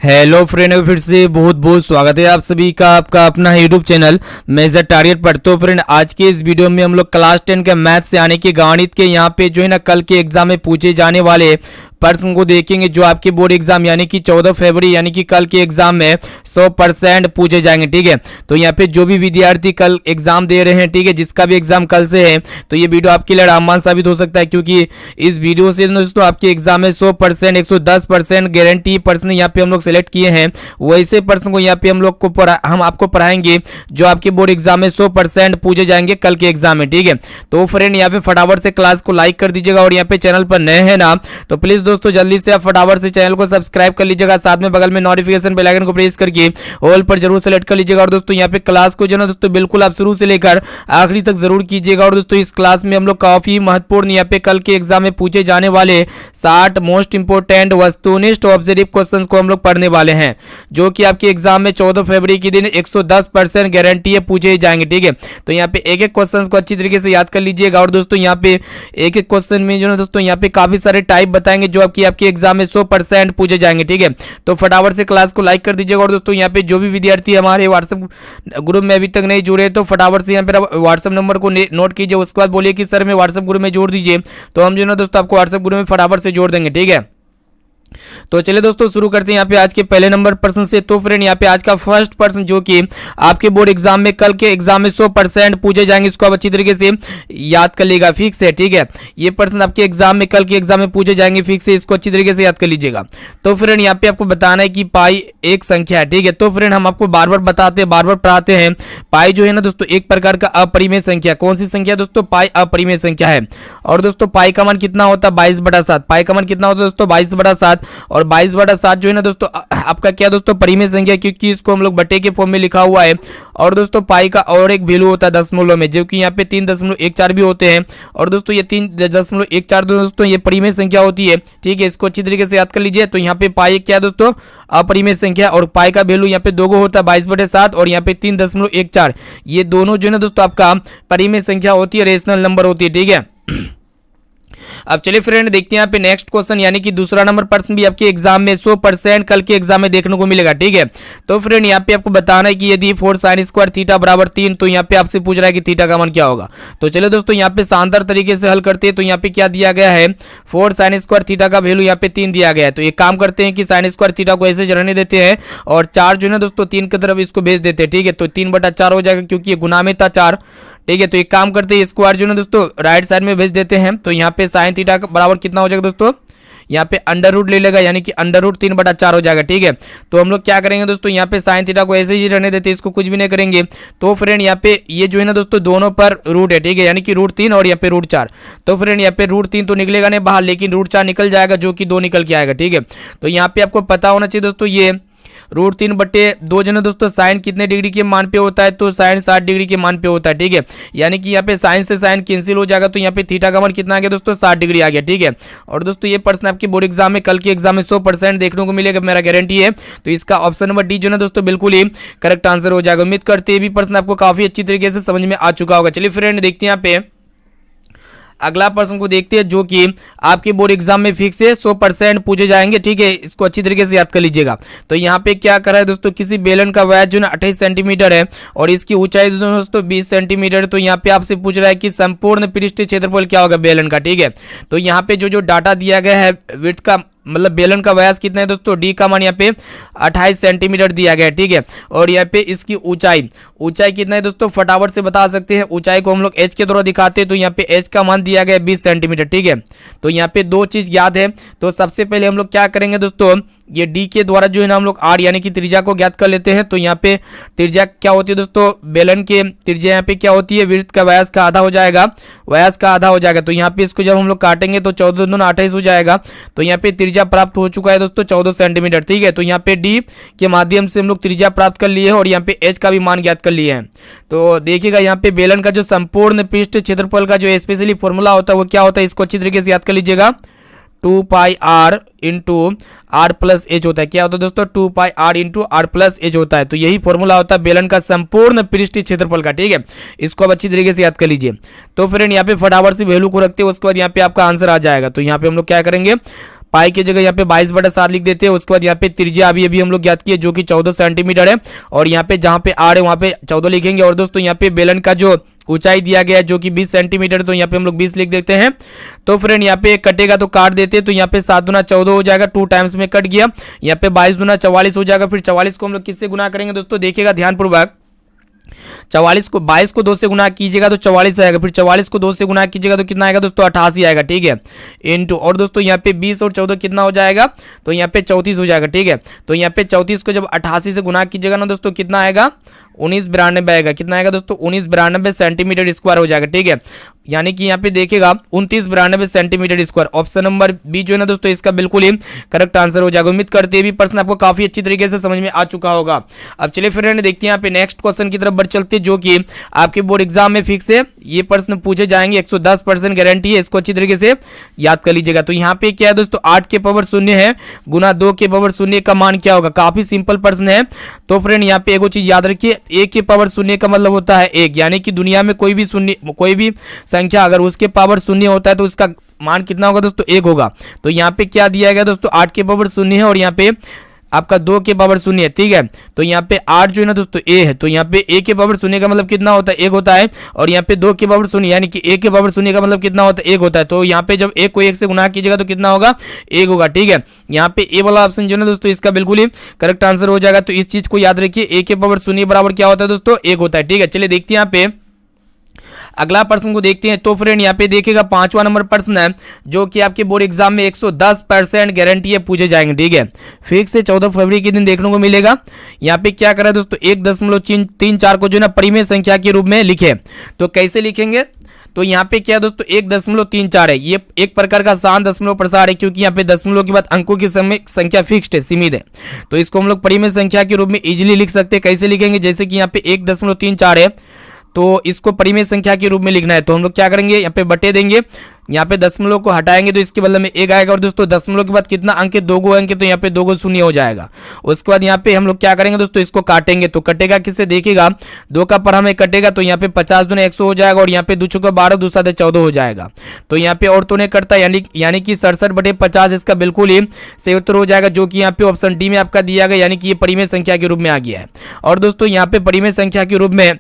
Hello friend, फिर से बहुत बहुत स्वागत है आप सभी का आपका अपना यूट्यूब चैनल मेजर टारगेट पर। तो फ्रेंड, आज के इस वीडियो में हम लोग क्लास 10 के मैथ से आने के गणित के यहाँ पे जो है ना कल के एग्जाम में पूछे जाने वाले प्रश्न को देखेंगे, जो आपके बोर्ड एग्जाम यानी कि 14 फरवरी यानी कि कल के एग्जाम में 100% पूछे जाएंगे। ठीक है, तो यहाँ पे जो भी विद्यार्थी कल एग्जाम दे रहे हैं, ठीक है, जिसका भी एग्जाम कल से है, तो ये वीडियो आपके लिए रामबाण साबित हो सकता है, क्योंकि इस वीडियो से दोस्तों आपके एग्जाम में 100% 110% गारंटी प्रश्न यहाँ पे हम लोग सेलेक्ट किए हैं। वैसे प्रश्न को यहाँ पे हम आपको पढ़ाएंगे जो आपके बोर्ड एग्जाम में 100% पूछे जाएंगे कल के एग्जाम में। ठीक है, तो फ्रेंड यहाँ पे फटाफट से क्लास को लाइक कर दीजिएगा, और यहाँ पे चैनल पर नए हैं ना तो प्लीज दोस्तों जल्दी से आप फटाफट से चैनल को सब्सक्राइब कर लीजिएगा, साथ में बगल में नोटिफिकेशन बेल आइकन को प्रेस करके ऑल पर जरूर सेलेक्ट कर लीजिएगा। और दोस्तों यहाँ पे क्लास को जो ना दोस्तों बिल्कुल आप शुरू से लेकर आखिरी तक जरूर कीजिएगा। और दोस्तों इस क्लास में हम लोग काफी महत्वपूर्ण यहाँ पे कल के एग्जाम में पूछे जाने वाले 60 मोस्ट इंपोर्टेंट वस्तुनिष्ठ ऑब्जेक्टिव क्वेश्चन को हम लोग पढ़ने वाले हैं, जो कि आपके एग्जाम में 14 फरवरी के दिन 110% गारंटी है पूछे जाएंगे। ठीक है, तो यहाँ पे एक एक क्वेश्चन को अच्छी तरीके से याद कर लीजिएगा। और दोस्तों यहाँ पे एक एक क्वेश्चन में जो ना दोस्तों यहाँ पे काफी सारे टाइप बताएंगे जो आपके एग्जाम में 100% पूछे जाएंगे। ठीक है, तो फटाफट से क्लास को लाइक कर दीजिएगा। और दोस्तों यहाँ पे जो भी विद्यार्थी हमारे व्हाट्सएप ग्रुप में अभी तक नहीं जुड़े तो फटाफट से यहाँ पे व्हाट्सएप नंबर को नोट कीजिए, उसके बाद बोलिए कि सर मैं व्हाट्सएप ग्रुप में जोड़ दीजिए, तो हम जो ना दोस्तों आपको व्हाट्सएप ग्रुप में फटाफट से जोड़ देंगे। ठीक है, तो चलिए दोस्तों शुरू करते हैं यहाँ पे आज के पहले नंबर प्रश्न से। तो फ्रेंड यहाँ पे आज का फर्स्ट प्रश्न जो कि आपके बोर्ड एग्जाम में कल के एग्जाम में 100% पूछे जाएंगे, इसको आप अच्छी तरीके से याद कर लीजिएगा, फिक्स है। ठीक है, ये प्रश्न आपके एग्जाम में कल के एग्जाम में पूछे जाएंगे, फिक्स है, इसको अच्छी तरीके से याद कर लीजिएगा। तो फ्रेंड यहाँ पे आपको बताना है कि पाई एक संख्या है। ठीक है, तो फ्रेंड हम आपको बार बार बताते हैं, बार बार पढ़ाते हैं, पाई जो है ना दोस्तों एक प्रकार का अपरिमेय संख्या। कौन सी संख्या दोस्तों? पाई अपरिमेय संख्या है। और दोस्तों पाई का मान कितना होता है? 22/7। पाई का मान कितना होता है दोस्तों? 22/7। और 22/7 जो है ना दोस्तों आपका क्या दोस्तों? परिमेय संख्या, क्योंकि इसको हम लोग बटे के फॉर्म में लिखा हुआ है। और दोस्तों पाई का और एक वैल्यू होता है दशमलव में, जो कि यहाँ पे 3.14 भी होते हैं। और दोस्तों ये 3.14 दोस्तों ये परिमेय संख्या होती है। ठीक है, इसको अच्छी तरीके से याद कर लीजिए। तो यहाँ पे पाई क्या दोस्तों? अपरिमेय संख्या, और पाई का वैल्यू यहाँ पे दोगो होता है 22/7 और यहाँ पे 3.14। ये दोनों जो है ना दोस्तों आपका परिमेय संख्या होती है, रेशनल नंबर होती है। ठीक है, अब चलिए फ्रेंड देखते हैं यहाँ पे नेक्स्ट क्वेश्चन, यानी कि दूसरा नंबर प्रश्न भी आपके एग्जाम में 100% कल के एग्जाम में देखने को मिलेगा। ठीक है, तो फ्रेंड यहाँ पे आपको बताना है कि यदि 4 sin² थीटा बराबर 3, तो यहाँ पे आपसे पूछ रहा है कि थीटा का मान क्या होगा। तो चलिए दोस्तों यहाँ पे शानदार तरीके से हल करते हैं। तो यहाँ पे क्या दिया गया है? 4 sin² थीटा का वैल्यू यहाँ पे 3 दिया गया है। तो एक काम करते हैं कि sin² थीटा को ऐसे रहने देते हैं और 4 जो है ना दोस्तों 3 की तरफ इसको भेज देते हैं। ठीक है, तो 3/4 हो जाएगा, क्योंकि ये गुना में था 4। ठीक है, तो एक काम करते हैं स्क्वायर जो है दोस्तों राइट साइड में भेज देते हैं। तो यहाँ पे साइन थीटा बराबर कितना हो जाएगा दोस्तों? यहाँ पे अंडर रूट ले लेगा, यानी कि अंडर रूट 3/4 हो जाएगा। ठीक है, तो हम लोग क्या करेंगे दोस्तों, यहाँ पे साइन थीटा को ऐसे ही रहने देते, इसको कुछ भी नहीं करेंगे। तो फ्रेंड यहाँ पे ये जो है ना दोस्तों दोनों पर रूट है। ठीक है, यानी कि √3 और यहाँ पे √4। तो फ्रेंड यहाँ पे √3 तो निकलेगा नहीं बाहर, लेकिन √4 निकल जाएगा, जो कि 2 निकल के आएगा। ठीक है, तो यहाँ पे आपको पता होना चाहिए दोस्तों, ये √3/2 जो है दोस्तों साइन कितने डिग्री के मान पे होता है? तो साइन 60 डिग्री के मान पे होता है। ठीक है, यानी कि यहाँ पे साइन से साइन कैंसिल हो जाएगा, तो यहाँ पे थीटा का मान कितना आ गया दोस्तों? 60 डिग्री आ गया। ठीक है, और दोस्तों ये प्रश्न आपके बोर्ड एग्जाम में कल के एग्जाम में 100% देखने को मिलेगा, मेरा गारंटी है। तो इसका ऑप्शन नंबर डी जो है दोस्तों बिल्कुल ही करेक्ट आंसर हो जाएगा। उम्मीद करते हैं ये भी प्रश्न आपको काफी अच्छी तरीके से समझ में आ चुका होगा। चलिए फ्रेंड देखते हैं यहाँ पे अगला प्रश्न को देखते हैं, जो कि आपके बोर्ड एग्जाम में फिक्स है 100% पूछे जाएंगे। ठीक है, इसको अच्छी तरीके से याद कर लीजिएगा। तो यहाँ पे क्या करा है दोस्तों, किसी बेलन का व्यास जो है 28 सेंटीमीटर है और इसकी ऊंचाई दोस्तों 20 सेंटीमीटर। तो यहाँ पे आपसे पूछ रहा है कि संपूर्ण पृष्ठीय क्षेत्रफल क्या होगा बेलन का। ठीक है, तो यहाँ पे जो डाटा दिया गया है विड्थ का, मतलब बेलन का व्यास कितना है दोस्तों? डी का मान यहाँ पे 28 सेंटीमीटर दिया गया है। ठीक है, और यहाँ पे इसकी ऊंचाई कितना है दोस्तों? फटाफट से बता सकते हैं, ऊंचाई को हम लोग एच के द्वारा दिखाते हैं। तो यहाँ पे एच का मान दिया गया है 20 सेंटीमीटर। ठीक है, तो यहाँ पे 2 चीज याद है। तो सबसे पहले हम लोग क्या करेंगे दोस्तों, ये डी के द्वारा जो है ना हम लोग आर यानी कि त्रिज्या को ज्ञात कर लेते हैं। तो यहाँ पे त्रिज्या क्या होती है दोस्तों? बेलन के त्रिज्या यहाँ पे क्या होती है? वृत्त का व्यास का आधा हो जाएगा, व्यास का आधा हो जाएगा। तो यहाँ पे इसको जब हम लोग काटेंगे तो 14 दूना 28 हो जाएगा। तो यहाँ पे त्रिज्या प्राप्त हो चुका है दोस्तों 14 सेंटीमीटर। ठीक है, तो यहाँ पे डी के माध्यम से हम लोग त्रिज्या प्राप्त कर लिए हैं और यहाँ पे एच का भी मान ज्ञात कर लिए हैं। तो देखिएगा यहाँ पे बेलन का जो संपूर्ण पृष्ठ क्षेत्रफल का जो स्पेशली फॉर्मूला होता है वो क्या होता है, इसको अच्छी तरीके से याद कर लीजिएगा। 2πr into r plus H होता है। क्या होता है दोस्तों? 2πr into r plus H होता है। तो यही फॉर्मूला होता है बेलन का संपूर्ण पृष्ठीय क्षेत्रफल का। ठीक है, इसको अब अच्छी तरीके से याद कर लीजिए। तो फ्रेंड यहाँ पे फटाफट से वैल्यू को रखते हैं, उसके बाद यहाँ पे आपका आंसर आ जाएगा। तो यहाँ पे हम लोग क्या करेंगे, पाई की जगह यहाँ पे 22/7 लिख देते हैं। उसके बाद यहाँ पे त्रिज्या अभी हम लोग ज्ञात किए जो कि 14 सेंटीमीटर है, और यहाँ पे जहाँ पे आर है वहाँ पे 14 लिखेंगे। और दोस्तों यहाँ पे बेलन का जो ऊंचाई दिया गया है जो कि 20 सेंटीमीटर, तो यहाँ पे हम लोग 20 लिख देते हैं। तो फ्रेंड यहाँ पे कटेगा तो काट देते हैं, तो यहाँ पे 7 दूना 14 हो जाएगा, 2 टाइम्स में कट गया। यहाँ पे 22 दूना 44 हो जाएगा। फिर 44 को हम लोग किससे गुना करेंगे दोस्तों, देखिएगा ध्यानपूर्वक। 44 को 22 को 2 से गुना कीजिएगा तो 44 आएगा। फिर 44 को 2 से गुना कीजिएगा तो कितना आएगा दोस्तों, 88 आएगा, ठीक है, इनटू। और दोस्तों यहाँ पे 20 और 14 कितना हो जाएगा, तो यहाँ पे 34 हो जाएगा, ठीक है। तो यहाँ पे 34 को जब 88 से गुना कीजिएगा ना दोस्तों, कितना आएगा, 1992 आएगा। कितना आएगा दोस्तों, 1992 सेंटीमीटर स्क्वायर हो जाएगा, ठीक है। यानी कि यहाँ पे देखिएगा 2992 centimetre square. Option number B जो है ना दोस्तों, इसका बिल्कुल ही करेक्ट आंसर हो जाएगा। उम्मीद करते हैं भी प्रश्न आपको काफी अच्छी तरीके से समझ में आ चुका होगा। अब चलिए फ्रेंड देखते हैं यहाँ पे नेक्स्ट क्वेश्चन की तरफ बढ़ चलते हैं, जो कि आपके बोर्ड एग्जाम में फिक्स है। ये प्रश्न पूछे जाएंगे, 110% गारंटी है, इसको अच्छी तरीके से याद कर लीजिएगा। तो यहाँ पे क्या है दोस्तों, 8 के पावर 0 है गुना 2 के पावर 0 का मान क्या होगा। काफी सिंपल प्रश्न है। तो फ्रेंड यहाँ पे एगो चीज याद रखिए, 1 के पावर 0 का मतलब होता है 1, यानी कि दुनिया में कोई भी संख्या अगर उसके पावर 0 होता है तो उसका मान कितना होगा दोस्तों, 1 होगा। तो यहाँ पे क्या दिया गया दोस्तों, 8 के पावर 0 है और यहाँ पे आपका 2 के पावर 0 है, ठीक है। तो यहाँ पे 8 जो है ना दोस्तों ए है, तो यहाँ पे a के पावर 0 का मतलब कितना होता है, 1 होता है। और यहाँ पे 2 के पावर 0 यानी कि a के पावर 0 का मतलब कितना होता है, 1 होता है। तो यहाँ पे जब 1 को 1 से गुना कीजिएगा तो कितना होगा, 1 होगा, ठीक है। यहाँ पे ए वाला ऑप्शन जो है ना दोस्तों, इसका बिल्कुल ही करेक्ट आंसर हो जाएगा। तो इस चीज को याद रखिए, a के पावर 0 बराबर क्या होता है दोस्तों, 1 होता है, ठीक है। चलिए देखते हैं यहाँ पे अगला प्रश्न को देखते हैं। तो फ्रेंड यहाँ पे देखिएगा 5वां नंबर प्रश्न है, जो कि आपके बोर्ड एग्जाम में 110% गारंटी है पूछे जाएंगे, ठीक है। फिक्स से 14 फरवरी के दिन देखने को मिलेगा। यहाँ पे क्या करा दोस्तों, 1.34 को जो ना परिमेय संख्या के रूप में लिखे। तो कैसे लिखेंगे, तो यहाँ पे क्या दोस्तों 1.34 है, ये एक प्रकार का आसान दशमलव प्रसार है, क्योंकि यहाँ पे दशमलव के बाद अंकों की संख्या फिक्स्ड है, सीमित है। तो इसको हम लोग परिमेय संख्या के रूप में इजीली लिख सकते हैं। कैसे लिखेंगे, जैसे कि यहाँ पे 1.34 है तो इसको परिमेय संख्या के रूप में लिखना है, तो हम लोग क्या करेंगे, यहाँ पे बटे देंगे, यहाँ पे दशमलव को हटाएंगे तो इसके बदले में 1 आएगा। और दोस्तों दशमलव के बाद कितना अंक है, 2 अंक है, तो यहाँ पे 2 0 हो जाएगा। उसके बाद यहाँ पे हम लोग क्या करेंगे दोस्तों, इसको काटेंगे, तो कटेगा किससे, देखिएगा 2 का पर हमें कटेगा, तो यहाँ पे 50 दूने 100 हो जाएगा। और यहाँ पे 2 चौका 12, 2 7 14 हो जाएगा। तो यहाँ पे और तो नहीं कटता, यानी कि 67/50 इसका बिल्कुल ही सही उत्तर हो जाएगा, जो कि यहाँ पे ऑप्शन डी में आपका दिया गया, यानी कि ये परिमेय संख्या के रूप में आ गया है। और दोस्तों यहाँ पे परिमेय संख्या के रूप में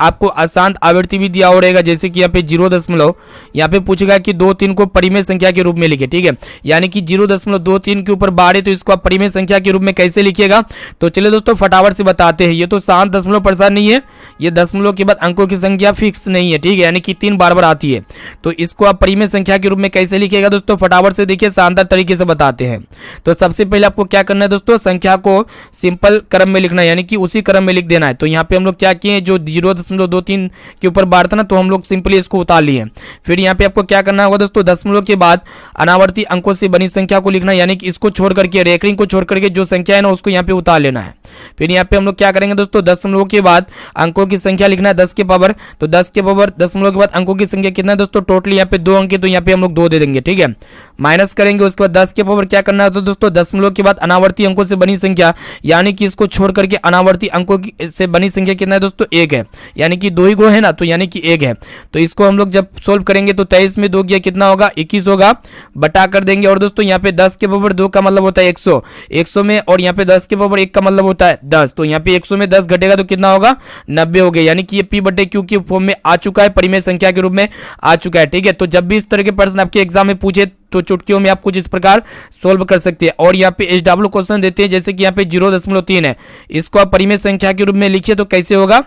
आपको अशांत आवृत्ति भी दिया हो रहेगा, जैसे कि यहाँ पे 0. यहाँ पे पूछेगा कि 2 3 को परिमेय संख्या के रूप में लिखे, ठीक है। यानी कि 0.23 के ऊपर बाढ़ है, तो इसको आप परिमेय संख्या के रूप में कैसे लिखिएगा। तो चलिए दोस्तों फटाफट से बताते हैं। ये तो शांत दशमलव प्रसार नहीं है, ये दशमलव के बाद अंकों की संख्या फिक्स नहीं है, ठीक है, यानी कि 3 बार आती है। तो इसको आप परिमेय संख्या के रूप में कैसे लिखिएगा दोस्तों, फटाफट से देखिए, शानदार तरीके से बताते हैं। तो सबसे पहले आपको क्या करना है दोस्तों, संख्या को सिंपल क्रम में लिखना है, यानी कि उसी क्रम में लिख देना है। तो यहाँ पे हम लोग क्या किए, जो 0.23 के ऊपर बार था ना, तो हम लोग सिंपली इसको उतार लिए। फिर यहाँ पे आपको क्या करना होगा दोस्तों, दशमलव के बाद अनावर्ती अंकों से बनी संख्या को लिखना है, यानी कि इसको छोड़ करके, रेकरिंग को छोड़ करके जो संख्या है ना उसको यहाँ पे उतार लेना है। फिर यहाँ पे हम लोग क्या करेंगे दोस्तों, दशमलव के बाद अंकों की संख्या लिखना है 10 के पावर, तो 10 के पावर दशमलव के बाद अंकों की संख्या कितना है दोस्तों, टोटली यहाँ पे 2 अंक है, तो यहाँ पे हम लोग 2 दे देंगे, ठीक है। माइनस करेंगे, उसके बाद 10 के पावर क्या करना है तो दोस्तों दशमलव के बाद अनावर्ती अंकों से बनी संख्या, यानी कि इसको छोड़ करके अनावर्ती अंकों से बनी संख्या कितना है दोस्तों, 1 है, यानी कि 2 ही गो है ना, तो यानी कि 1 है। तो इसको हम लोग जब सोल्व करेंगे तो 23 में 2 गया कितना होगा, 21 होगा, बटा कर देंगे। और दोस्तों यहाँ पे 10 के पावर 2 का मतलब होता है 100 में, और यहाँ पे 10 के पावर 1 का मतलब होता है 10, तो यहाँ पे 100 में 10 घटेगा तो कितना होगा, 90 हो गया, यानी कि ये p/q के फॉर्म में आ चुका है, परिमेय संख्या के रूप में आ चुका है, ठीक है। तो जब भी इस तरह के प्रश्न आपके एग्जाम में पूछे तो चुटकियों में आप कुछ इस प्रकार सोल्व कर सकते हैं। और यहाँ पे SW क्वेश्चन देते हैं, जैसे कि यहाँ पे 0.3 है, इसको आप परिमेय संख्या के रूप में लिखिए तो कैसे होगा,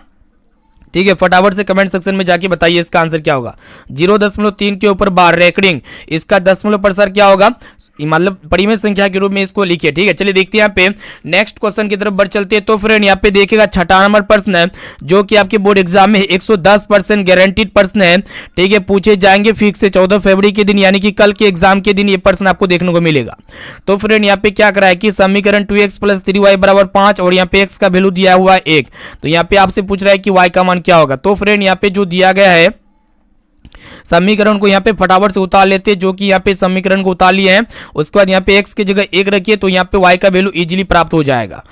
ठीक है। फटाफट से कमेंट सेक्शन में जाके बताइए इसका आंसर क्या होगा। 0.3 के ऊपर बार रेकरिंग, इसका दशमलव प्रसार क्या होगा, मतलब परिमेय संख्या के रूप में इसको लिखिए, ठीक है। चलिए देखते हैं यहाँ पे नेक्स्ट क्वेश्चन की तरफ बढ़ चलते हैं। तो फ्रेंड यहाँ पे देखिएगा 6वां नंबर प्रश्न है, जो कि आपके बोर्ड एग्जाम में 110% गारंटीड प्रश्न है, ठीक है, पूछे जाएंगे फिक्स से 14 फरवरी के दिन, यानी कि कल के एग्जाम के दिन ये प्रश्न आपको देखने को मिलेगा। तो फ्रेंड यहाँ पे क्या करा है कि समीकरण 2x + 3y = 5 और यहाँ पे x का वैल्यू दिया हुआ है 1, तो यहाँ पे आपसे पूछ रहा है कि y का मान क्या होगा। तो फ्रेंड यहाँ पे जो दिया गया है समीकरण को यहाँ पे फटाफट से उतार लेते हैं, जो कि यहाँ पे समीकरण को उतार लिए हैं। उसके बाद यहाँ पे x की जगह 1 रखिए, तो यहाँ पे y का वैल्यू इजीली प्राप्त हो जाएगा।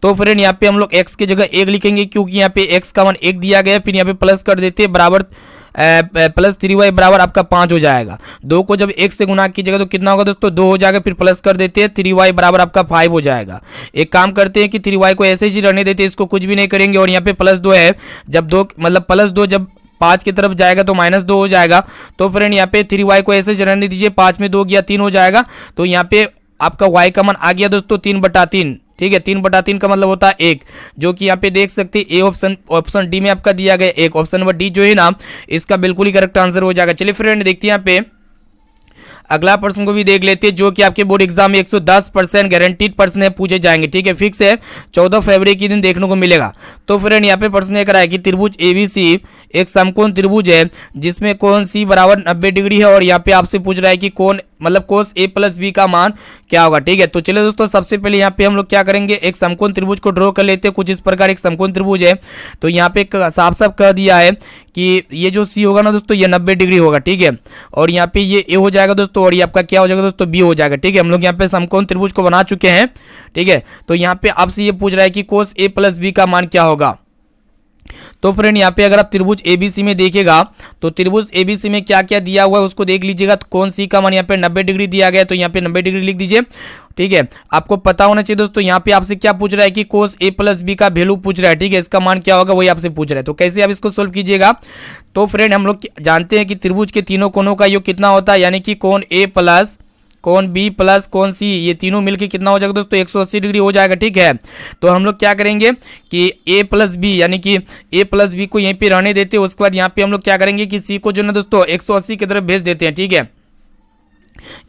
तो फ्रेंड यहाँ पे हम लोग x की जगह 1 लिखेंगे, क्योंकि यहाँ पे x का मान 1 दिया गया है। फिर यहाँ पे प्लस कर देते हैं, बराबर प्लस 3y बराबर आपका 5 हो जाएगा। 2 को जब 1 से गुना कीजिएगा तो कितना होगा दोस्तों, 2 हो जाएगा, फिर प्लस कर देते हैं, 3y बराबर आपका 5 हो जाएगा। एक काम करते हैं कि 3y को ऐसे ही रहने देते हैं, इसको कुछ भी नहीं करेंगे। और यहाँ पे प्लस 2 है, जब 2 मतलब प्लस 2 जब 5 की तरफ जाएगा तो -2 हो जाएगा। तो फ्रेंड यहाँ पे 3y को ऐसे रहने दीजिए, 5 में 2 गया 3 हो जाएगा। तो यहाँ पे आपका y का मान आ गया दोस्तों 3/3। ठीक है, 3/3 का मतलब होता है 1, जो कि यहाँ पे देख सकते हैं ए ऑप्शन डी में आपका दिया गया 1। ऑप्शन नंबर डी जो है ना, इसका बिल्कुल ही करेक्ट आंसर हो जाएगा। चलिए फ्रेंड देखते हैं यहाँ पे अगला प्रश्न को भी देख लेते हैं, जो कि आपके बोर्ड एग्जाम में 110% गारंटीड प्रश्न है, पूछे जाएंगे। ठीक है, फिक्स है, 14 फरवरी के दिन देखने को मिलेगा। तो फ्रेंड यहाँ पे प्रश्न लेकर आया कि त्रिभुज एबीसी एक समकोण त्रिभुज है जिसमें कोण सी बराबर 90 डिग्री है। और यहाँ पे आपसे पूछ रहा है कि कोण मतलब कोस ए प्लस बी का मान क्या होगा। ठीक है, तो चलिए दोस्तों सबसे पहले यहाँ पे हम लोग क्या करेंगे, एक समकोण त्रिभुज को ड्रॉ कर लेते हैं। कुछ इस प्रकार एक समकोण त्रिभुज है। तो यहाँ पे साफ साफ कह दिया है कि ये जो सी होगा ना दोस्तों, ये 90 डिग्री होगा। ठीक है, और यहाँ पे ये ए हो जाएगा दोस्तों, और ये आपका क्या हो जाएगा दोस्तों, बी हो जाएगा। ठीक है, हम लोग यहाँ पे समकोण त्रिभुज को बना चुके हैं। ठीक है, तो यहाँ पे आपसे ये पूछ रहा है कि कोस ए प्लस बी का मान क्या होगा। तो फ्रेंड यहाँ पे अगर आप त्रिभुज एबीसी में देखिएगा तो त्रिभुज एबीसी में क्या क्या दिया हुआ है उसको देख लीजिएगा। तो कौन सी का मान यहाँ पे 90 डिग्री दिया गया है, तो यहाँ पे 90 डिग्री लिख दीजिए। ठीक है, आपको पता होना चाहिए दोस्तों, यहाँ पे आपसे क्या पूछ रहा है कि कोस ए प्लस बी का वैल्यू पूछ रहा है। ठीक है, इसका मान क्या होगा वही आपसे पूछ रहा है। तो कैसे आप इसको सोल्व कीजिएगा, तो फ्रेंड हम लोग जानते हैं कि त्रिभुज के तीनों कोणों का योग कितना होता है, यानी कि कोण ए प्लस कोण बी प्लस कोण सी, ये तीनों मिलके कितना हो जाएगा दोस्तों, 180 डिग्री हो जाएगा। ठीक है, तो हम लोग क्या करेंगे कि a प्लस बी यानी कि a प्लस बी को यहीं पे रहने देते हैं। उसके बाद यहाँ पे हम लोग क्या करेंगे कि c को जो ना दोस्तों 180 की तरफ भेज देते हैं। ठीक है,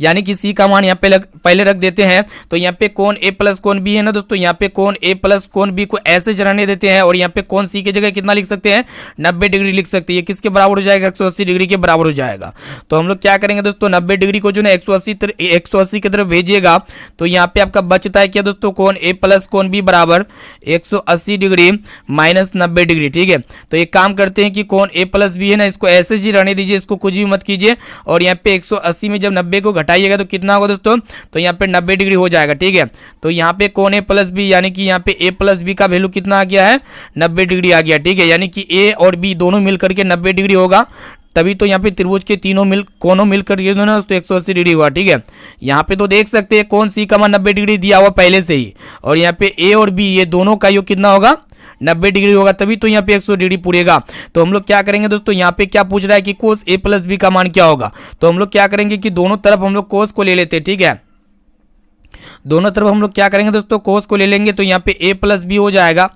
यानी कि c का मान यहाँ पे पहले रख देते हैं। तो यहाँ पे कोण a प्लस कोण b है ना दोस्तों, यहाँ पे कोण a प्लस कोण b को ऐसे रहने देते हैं। और यहाँ पे कोण c की जगह कितना लिख सकते हैं, 90 डिग्री लिख सकते हैं। ये किसके बराबर हो जाएगा, 180 डिग्री के बराबर हो जाएगा। तो हम लोग क्या करेंगे दोस्तों, 90 डिग्री को जो ना 180 की तरफ भेजिएगा। तो यहाँ पे आपका बचता है क्या दोस्तों, कोण a प्लस कोण b बराबर 180 डिग्री माइनस 90 डिग्री। ठीक है, तो एक काम करते हैं कि कोण a प्लस बी है ना, इसको ऐसे ही रहने दीजिए, इसको कुछ भी मत कीजिए। और यहाँ पे 180 में जब 90 को घटाइएगा तो कितना होगा दोस्तों, तो यहाँ पे 90 डिग्री हो जाएगा। ठीक है, तो यहाँ पे कोण ए प्लस बी यानी कि यहाँ पे ए प्लस बी का वैल्यू कितना आ गया है, 90 डिग्री आ गया। ठीक है, यानी कि ए और बी दोनों मिल करके 90 डिग्री होगा, तभी तो यहाँ पे त्रिभुज के तीनों कोनों मिलकर ये दोनों तो 180 डिग्री हुआ। ठीक है, यहाँ पे तो देख सकते हैं कोण सी का मान 90 डिग्री दिया हुआ पहले से ही, और यहाँ पे ए और बी ये दोनों का योग कितना होगा, 90 डिग्री होगा, तभी तो यहाँ पे 100 डिग्री पूरेगा। तो हम लोग क्या करेंगे दोस्तों, यहाँ पे क्या पूछ रहा है कि कोस ए प्लस बी का मान क्या होगा। तो हम लोग क्या करेंगे कि दोनों तरफ हम लोग कोस को ले लेते हैं। ठीक है, दोनों तरफ हम लोग क्या करेंगे दोस्तों, कोस को ले लेंगे। तो यहाँ पे ए प्लस बी हो जाएगा,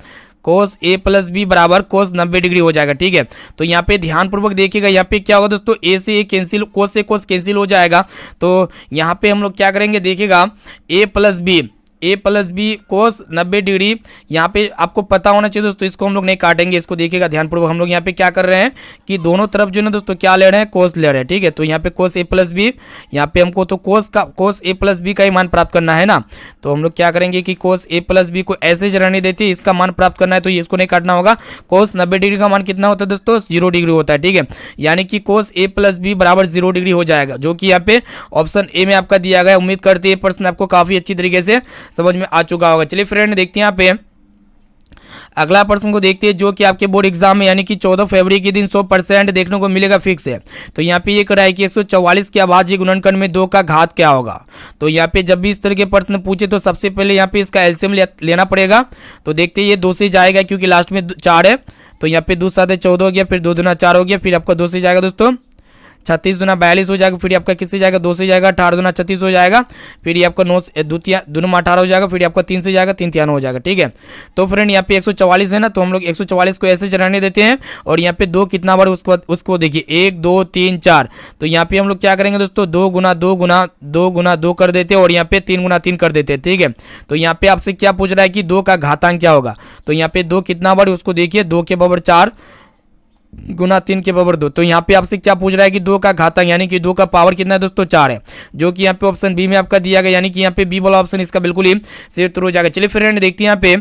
कोस ए प्लस बी बराबर कोस 90 डिग्री हो जाएगा। ठीक है, तो यहाँ पे ध्यानपूर्वक देखिएगा, यहाँ पे क्या होगा दोस्तों, ए से ए कैंसिल, कोस से कोस कैंसिल हो जाएगा। तो यहाँ पे हम लोग क्या करेंगे, देखिएगा ए प्लस बी कोस 90 डिग्री, यहाँ पे आपको पता होना चाहिए दोस्तों, इसको हम लोग नहीं काटेंगे, इसको देखिएगा ध्यानपूर्वक। हम लोग यहाँ पे क्या कर रहे हैं कि दोनों तरफ जो है ना दोस्तों क्या ले रहे हैं, कोस ले रहे हैं। ठीक है, तो यहाँ पे कोस ए प्लस बी, यहाँ पे हमको तो कोस ए प्लस बी का ही मान प्राप्त करना है ना। तो हम लोग क्या करेंगे कि कोस ए प्लस बी को ऐसे ही रहने देते हैं, इसका मान प्राप्त करना है तो इसको नहीं काटना होगा। कोस 90 डिग्री का मान कितना होता है दोस्तों, 0 डिग्री होता है। ठीक है, यानी कि कोस ए प्लस बी बराबर 0 डिग्री हो जाएगा, जो कि यहाँ पे ऑप्शन ए में आपका दिया गया है। उम्मीद करते हैं ये प्रश्न आपको काफी अच्छी तरीके से समझ में आ चुका होगा। चलिए फ्रेंड देखते हैं यहाँ पे अगला प्रश्न को देखते हैं, जो कि आपके बोर्ड एग्जाम में यानी कि 14 फरवरी के दिन 100% देखने को मिलेगा, फिक्स है। तो यहाँ पे ये करा है कि 144 के अभाज्य गुणनखंड में 2 का घात क्या होगा। तो यहाँ पे जब भी इस तरह के प्रश्न पूछे तो सबसे पहले यहाँ पे इसका एलसीएम लेना पड़ेगा। तो देखते हैं ये 2 से जाएगा क्योंकि लास्ट में 4 है। तो यहाँ पे 2 7 14 हो गया, फिर 2 दूना 4 हो गया, फिर आपका 2 से जाएगा दोस्तों 36 दूना 42 हो जाएगा, फिर आपका किससे जाएगा, 2 से जाएगा, 18 दूना 36 हो जाएगा, फिर ये आपका 9 दूना 18 हो जाएगा, फिर आपका 3 से जाएगा, 3 3 हो जाएगा। ठीक है, तो फ्रेंड यहाँ पे 144 है ना, तो हम लोग 144 को ऐसे रहने देते हैं। और यहाँ पे 2 कितना बार उसको देखिए 1 2 3 4, तो यहाँ पे हम लोग क्या करेंगे दोस्तों, 2 गुना 2 गुना 2 गुना 2 कर देते हैं, और यहाँ पे 3 गुना 3 कर देते हैं। ठीक है, तो यहाँ पे आपसे क्या पूछ रहा है कि 2 का घातांक क्या होगा। तो यहाँ पे 2 कितना बार उसको देखिए, 2 के बराबर 4 गुना 3 के बराबर 2। तो यहाँ पे आपसे क्या पूछ रहा है कि 2 का घातांक यानी कि 2 का पावर कितना है दोस्तों, 4 है, जो कि यहाँ पे ऑप्शन बी में आपका दिया गया, यानी कि यहाँ पे बी वाला ऑप्शन इसका बिल्कुल ही सही उत्तर हो जाएगा। चलिए फ्रेंड देखते हैं यहाँ पे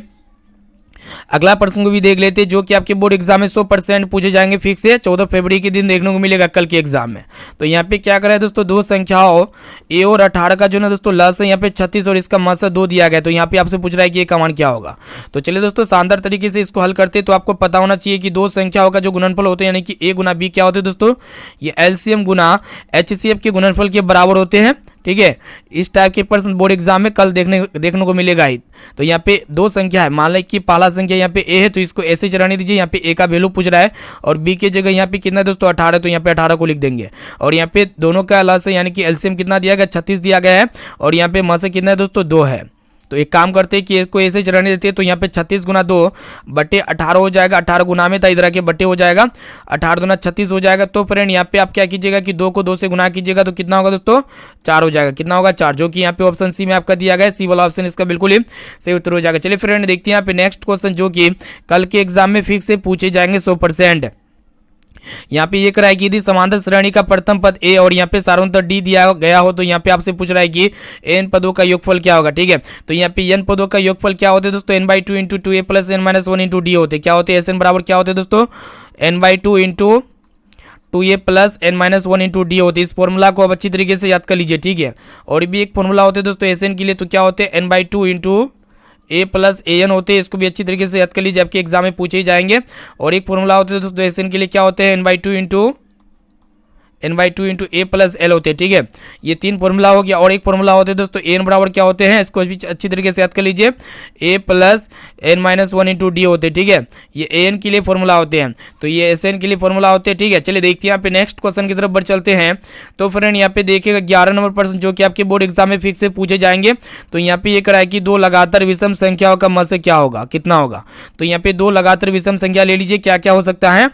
अगला प्रश्न को भी देख लेते हैं जो कि आपके बोर्ड एग्जाम में 100% पूछे जाएंगे फिक्स है, 14 फरवरी के दिन देखने को मिलेगा कल के एग्जाम में। तो यहाँ पे क्या करा है दोस्तों, दो संख्याओं ए और 18 का जो ना दोस्तों लस है यहाँ पे 36 और इसका मस 2 दिया गया। तो यहाँ पे आपसे पूछ रहा है कि ये का मान क्या होगा। तो चलिए दोस्तों शानदार तरीके से इसको हल करते। तो आपको पता होना चाहिए कि दो संख्याओं का जो गुणनफल होते हैं यानी कि ए गुना बी क्या होते हैं दोस्तों, ये एलसीएम गुना एचसीएफ के गुणनफल के बराबर होते हैं। ठीक है, इस टाइप के प्रश्न बोर्ड एग्जाम में कल देखने को मिलेगा ही। तो यहाँ पे दो संख्या है, मान लें कि पहला संख्या यहाँ पे ए है तो इसको ऐसे चलाने दीजिए। यहाँ पे ए का वैल्यू पूछ रहा है और बी के जगह यहाँ पे कितना है दोस्तों 18, तो यहाँ पे 18 को लिख देंगे। और यहाँ पे दोनों का लस है यानी कि एलसीएम कितना दिया गया 36 दिया गया है और यहाँ पे मस कितना है दोस्तों 2 है। तो एक काम करते हैं कि इसको ऐसे चलाने देते हैं। तो यहाँ पे 36 गुना 2 बटे 18 हो जाएगा, 18 गुना में था इधर आके बटे हो जाएगा, 18 गुना 36 हो जाएगा। तो फ्रेंड यहाँ पे आप क्या कीजिएगा कि 2 को 2 से गुना कीजिएगा तो कितना होगा दोस्तों 4 हो जाएगा। कितना होगा 4, जो कि यहाँ पे ऑप्शन सी में आपका दिया गया है। सी वाला ऑप्शन इसका बिल्कुल ही सही उत्तर हो जाएगा। चलिए फ्रेंड देखते हैं यहाँ पे नेक्स्ट क्वेश्चन जो कि कल के एग्जाम में फिक्स से पूछे जाएंगे 100%। यहाँ पे ये कराए कि यदि समांतर श्रेणी का प्रथम पद ए और यहाँ पे सार्वंतर डी दिया गया हो तो यहाँ पे आपसे पूछ रहा है कि एन पदों का योगफल क्या होगा। ठीक है, तो यहाँ पे एन पदों का योगफल क्या होते हैं दोस्तों, n/2 into 2a plus n-1 into D होते क्या होते हैं। एस एन बराबर क्या होते हैं दोस्तों n/2 into 2a plus n-1 into D होते। इस फॉर्मूला को अब अच्छी तरीके से याद कर लीजिए। ठीक है, और भी एक फॉर्मूला होते हैं दोस्तों एस एन के लिए, तो क्या होते हैं n/2 into A plus A N होते हैं। इसको भी अच्छी तरीके से याद कर लीजिए, आपके एग्जाम में पूछे ही जाएंगे। और एक फॉर्मूला होते हैं दोस्तों एस एन के लिए, क्या होते हैं n/2 into A plus L होते हैं। ठीक है, ये 3 फॉर्मूला हो गया। और एक फॉर्मूला होते हैं दोस्तों एन बराबर क्या होते हैं, इसको भी अच्छी तरीके से याद कर लीजिए, ए प्लस n-1 इंटू डी होते हैं। ठीक है, ये ए एन के लिए फॉर्मूला होते हैं, तो ये एस एन के लिए फॉर्मूला होते हैं। ठीक है, चलिए देखते हैं यहाँ पे नेक्स्ट क्वेश्चन की तरफ बढ़ चलते हैं। तो फ्रेंड यहाँ पे देखिएगा 11 नंबर प्रश्न जो कि आपके बोर्ड एग्जाम में फिक्स से पूछे जाएंगे। तो यहाँ पे ये कराए कि 2 लगातार विषम संख्याओं का मस क्या होगा, कितना होगा। तो यहाँ पे 2 लगातार विषम संख्या ले लीजिए, क्या क्या हो सकता है।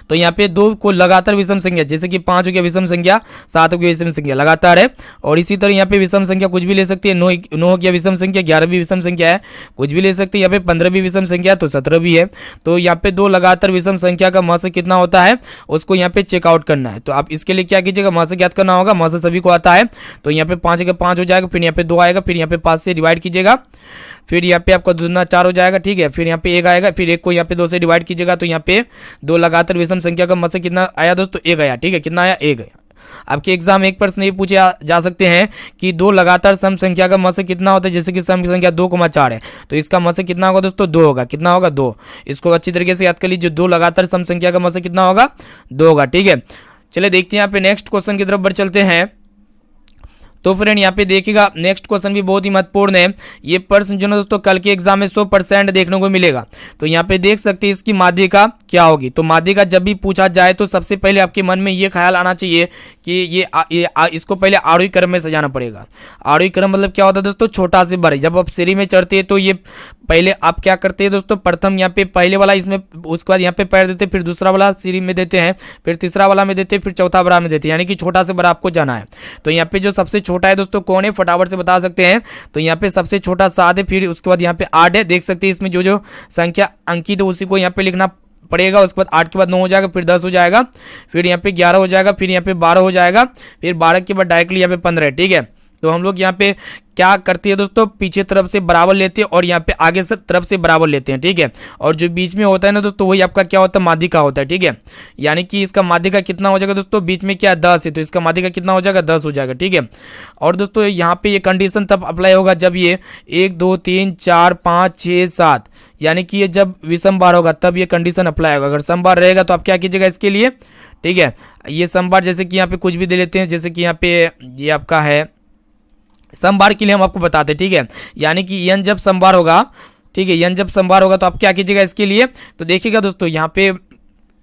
तो यहाँ पे 2 को लगातार विषम संख्या, जैसे कि 5 हो गया विषम संख्या, 7 हो गया विषम संख्या लगातार है। और इसी तरह यहाँ पे विषम संख्या कुछ भी ले सकते हैं, 9 हो गया विषम संख्या, 11 भी विषम संख्या है, कुछ भी ले सकते हैं। यहाँ पे 15 भी विषम संख्या तो 17 भी है। तो यहाँ पे 2 लगातार विषम संख्या का मस कितना होता है उसको यहाँ पे चेकआउट करना है। तो आप इसके लिए क्या कीजिएगा, मस याद करना होगा। मस सभी को आता है। तो यहाँ पे 5 का 5 हो जाएगा, फिर यहाँ पे 2 आएगा, फिर यहाँ पे 5 से डिवाइड कीजिएगा, फिर यहाँ पे आपका 2 दूना 4 हो जाएगा। ठीक है, फिर यहाँ पे 1 आएगा, फिर 1 को यहाँ पे 2 से डिवाइड कीजिएगा तो यहाँ पे 2 लगातार विषम संख्या का मस कितना आया दोस्तों 1 आया। ठीक है, कितना आया 1 आया। आपके एग्जाम एक प्रश्न ये पूछे जा सकते हैं कि 2 लगातार सम संख्या का मस कितना होता है, जैसे कि सम संख्या 2,4 है तो इसका मस कितना होगा दोस्तों 2 होगा। कितना होगा 2, इसको अच्छी तरीके से याद कर लीजिए। 2 लगातार सम संख्या का मस कितना होगा 2 होगा। ठीक है, चलिए देखते हैं यहाँ पे नेक्स्ट क्वेश्चन की तरफ बढ़ चलते हैं। तो फ्रेंड यहाँ पे देखिएगा नेक्स्ट क्वेश्चन भी बहुत ही महत्वपूर्ण है। ये प्रश्न जो ना दोस्तों कल के एग्जाम में 100% देखने को मिलेगा। तो यहाँ पे देख सकते हैं इसकी माध्यिका क्या होगी। तो माध्यिका जब भी पूछा जाए तो सबसे पहले आपके मन में ये ख्याल आना चाहिए कि इसको पहले आरोही क्रम में सजाना पड़ेगा। आरोही क्रम मतलब क्या होता है दोस्तों, छोटा से बड़े। जब आप सीढ़ी में चढ़ते हैं तो ये पहले आप क्या करते हैं दोस्तों, प्रथम यहाँ पे पहले वाला इसमें, उसके बाद यहाँ पे पैर देते, फिर दूसरा वाला सीढ़ी में देते हैं, फिर तीसरा वाला में देते, फिर चौथा बड़ा में देते हैं, यानी कि छोटा से बड़ा आपको जाना है। तो यहाँ पे जो सबसे छोटा है दोस्तों कौन है, फटाफट से बता सकते हैं। तो यहाँ पे सबसे छोटा 7 है, फिर उसके बाद यहाँ पे 8 है। देख सकते हैं इसमें जो जो संख्या अंकित है उसी को यहाँ पे लिखना पड़ेगा। उसके बाद 8 के बाद 9 हो जाएगा, फिर 10 हो जाएगा, फिर यहाँ पे 11 हो जाएगा, फिर यहाँ पे 12 हो जाएगा, फिर 12 के बाद डायरेक्टली यहाँ पे 15 है। ठीक है, तो हम लोग यहाँ पे क्या करते हैं दोस्तों, पीछे तरफ से बराबर लेते हैं और यहाँ पे आगे से तरफ से बराबर लेते हैं। ठीक है, और जो बीच में होता है ना दोस्तों वही आपका क्या होता है, माध्यिका होता है। ठीक है, यानी कि इसका माध्यिका कितना हो जाएगा दोस्तों, बीच में क्या 10 है तो इसका माध्यिका कितना हो जाएगा 10 हो जाएगा। ठीक है, और दोस्तों यहाँ पे ये कंडीशन तब अप्लाई होगा जब ये 1 2 3 4 5 6 7 यानी कि ये जब विषम बार होगा तब ये कंडीशन अप्लाई होगा। अगर सम बार रहेगा तो आप क्या कीजिएगा इसके लिए। ठीक है, ये सम बार जैसे कि यहाँ पे कुछ भी दे लेते हैं, जैसे कि यहाँ पे ये आपका है समबार के लिए हम आपको बताते हैं। ठीक है, यानी कि n जब समबार होगा, ठीक है, n जब समबार होगा तो आप क्या कीजिएगा इसके लिए। तो देखिएगा दोस्तों यहाँ पे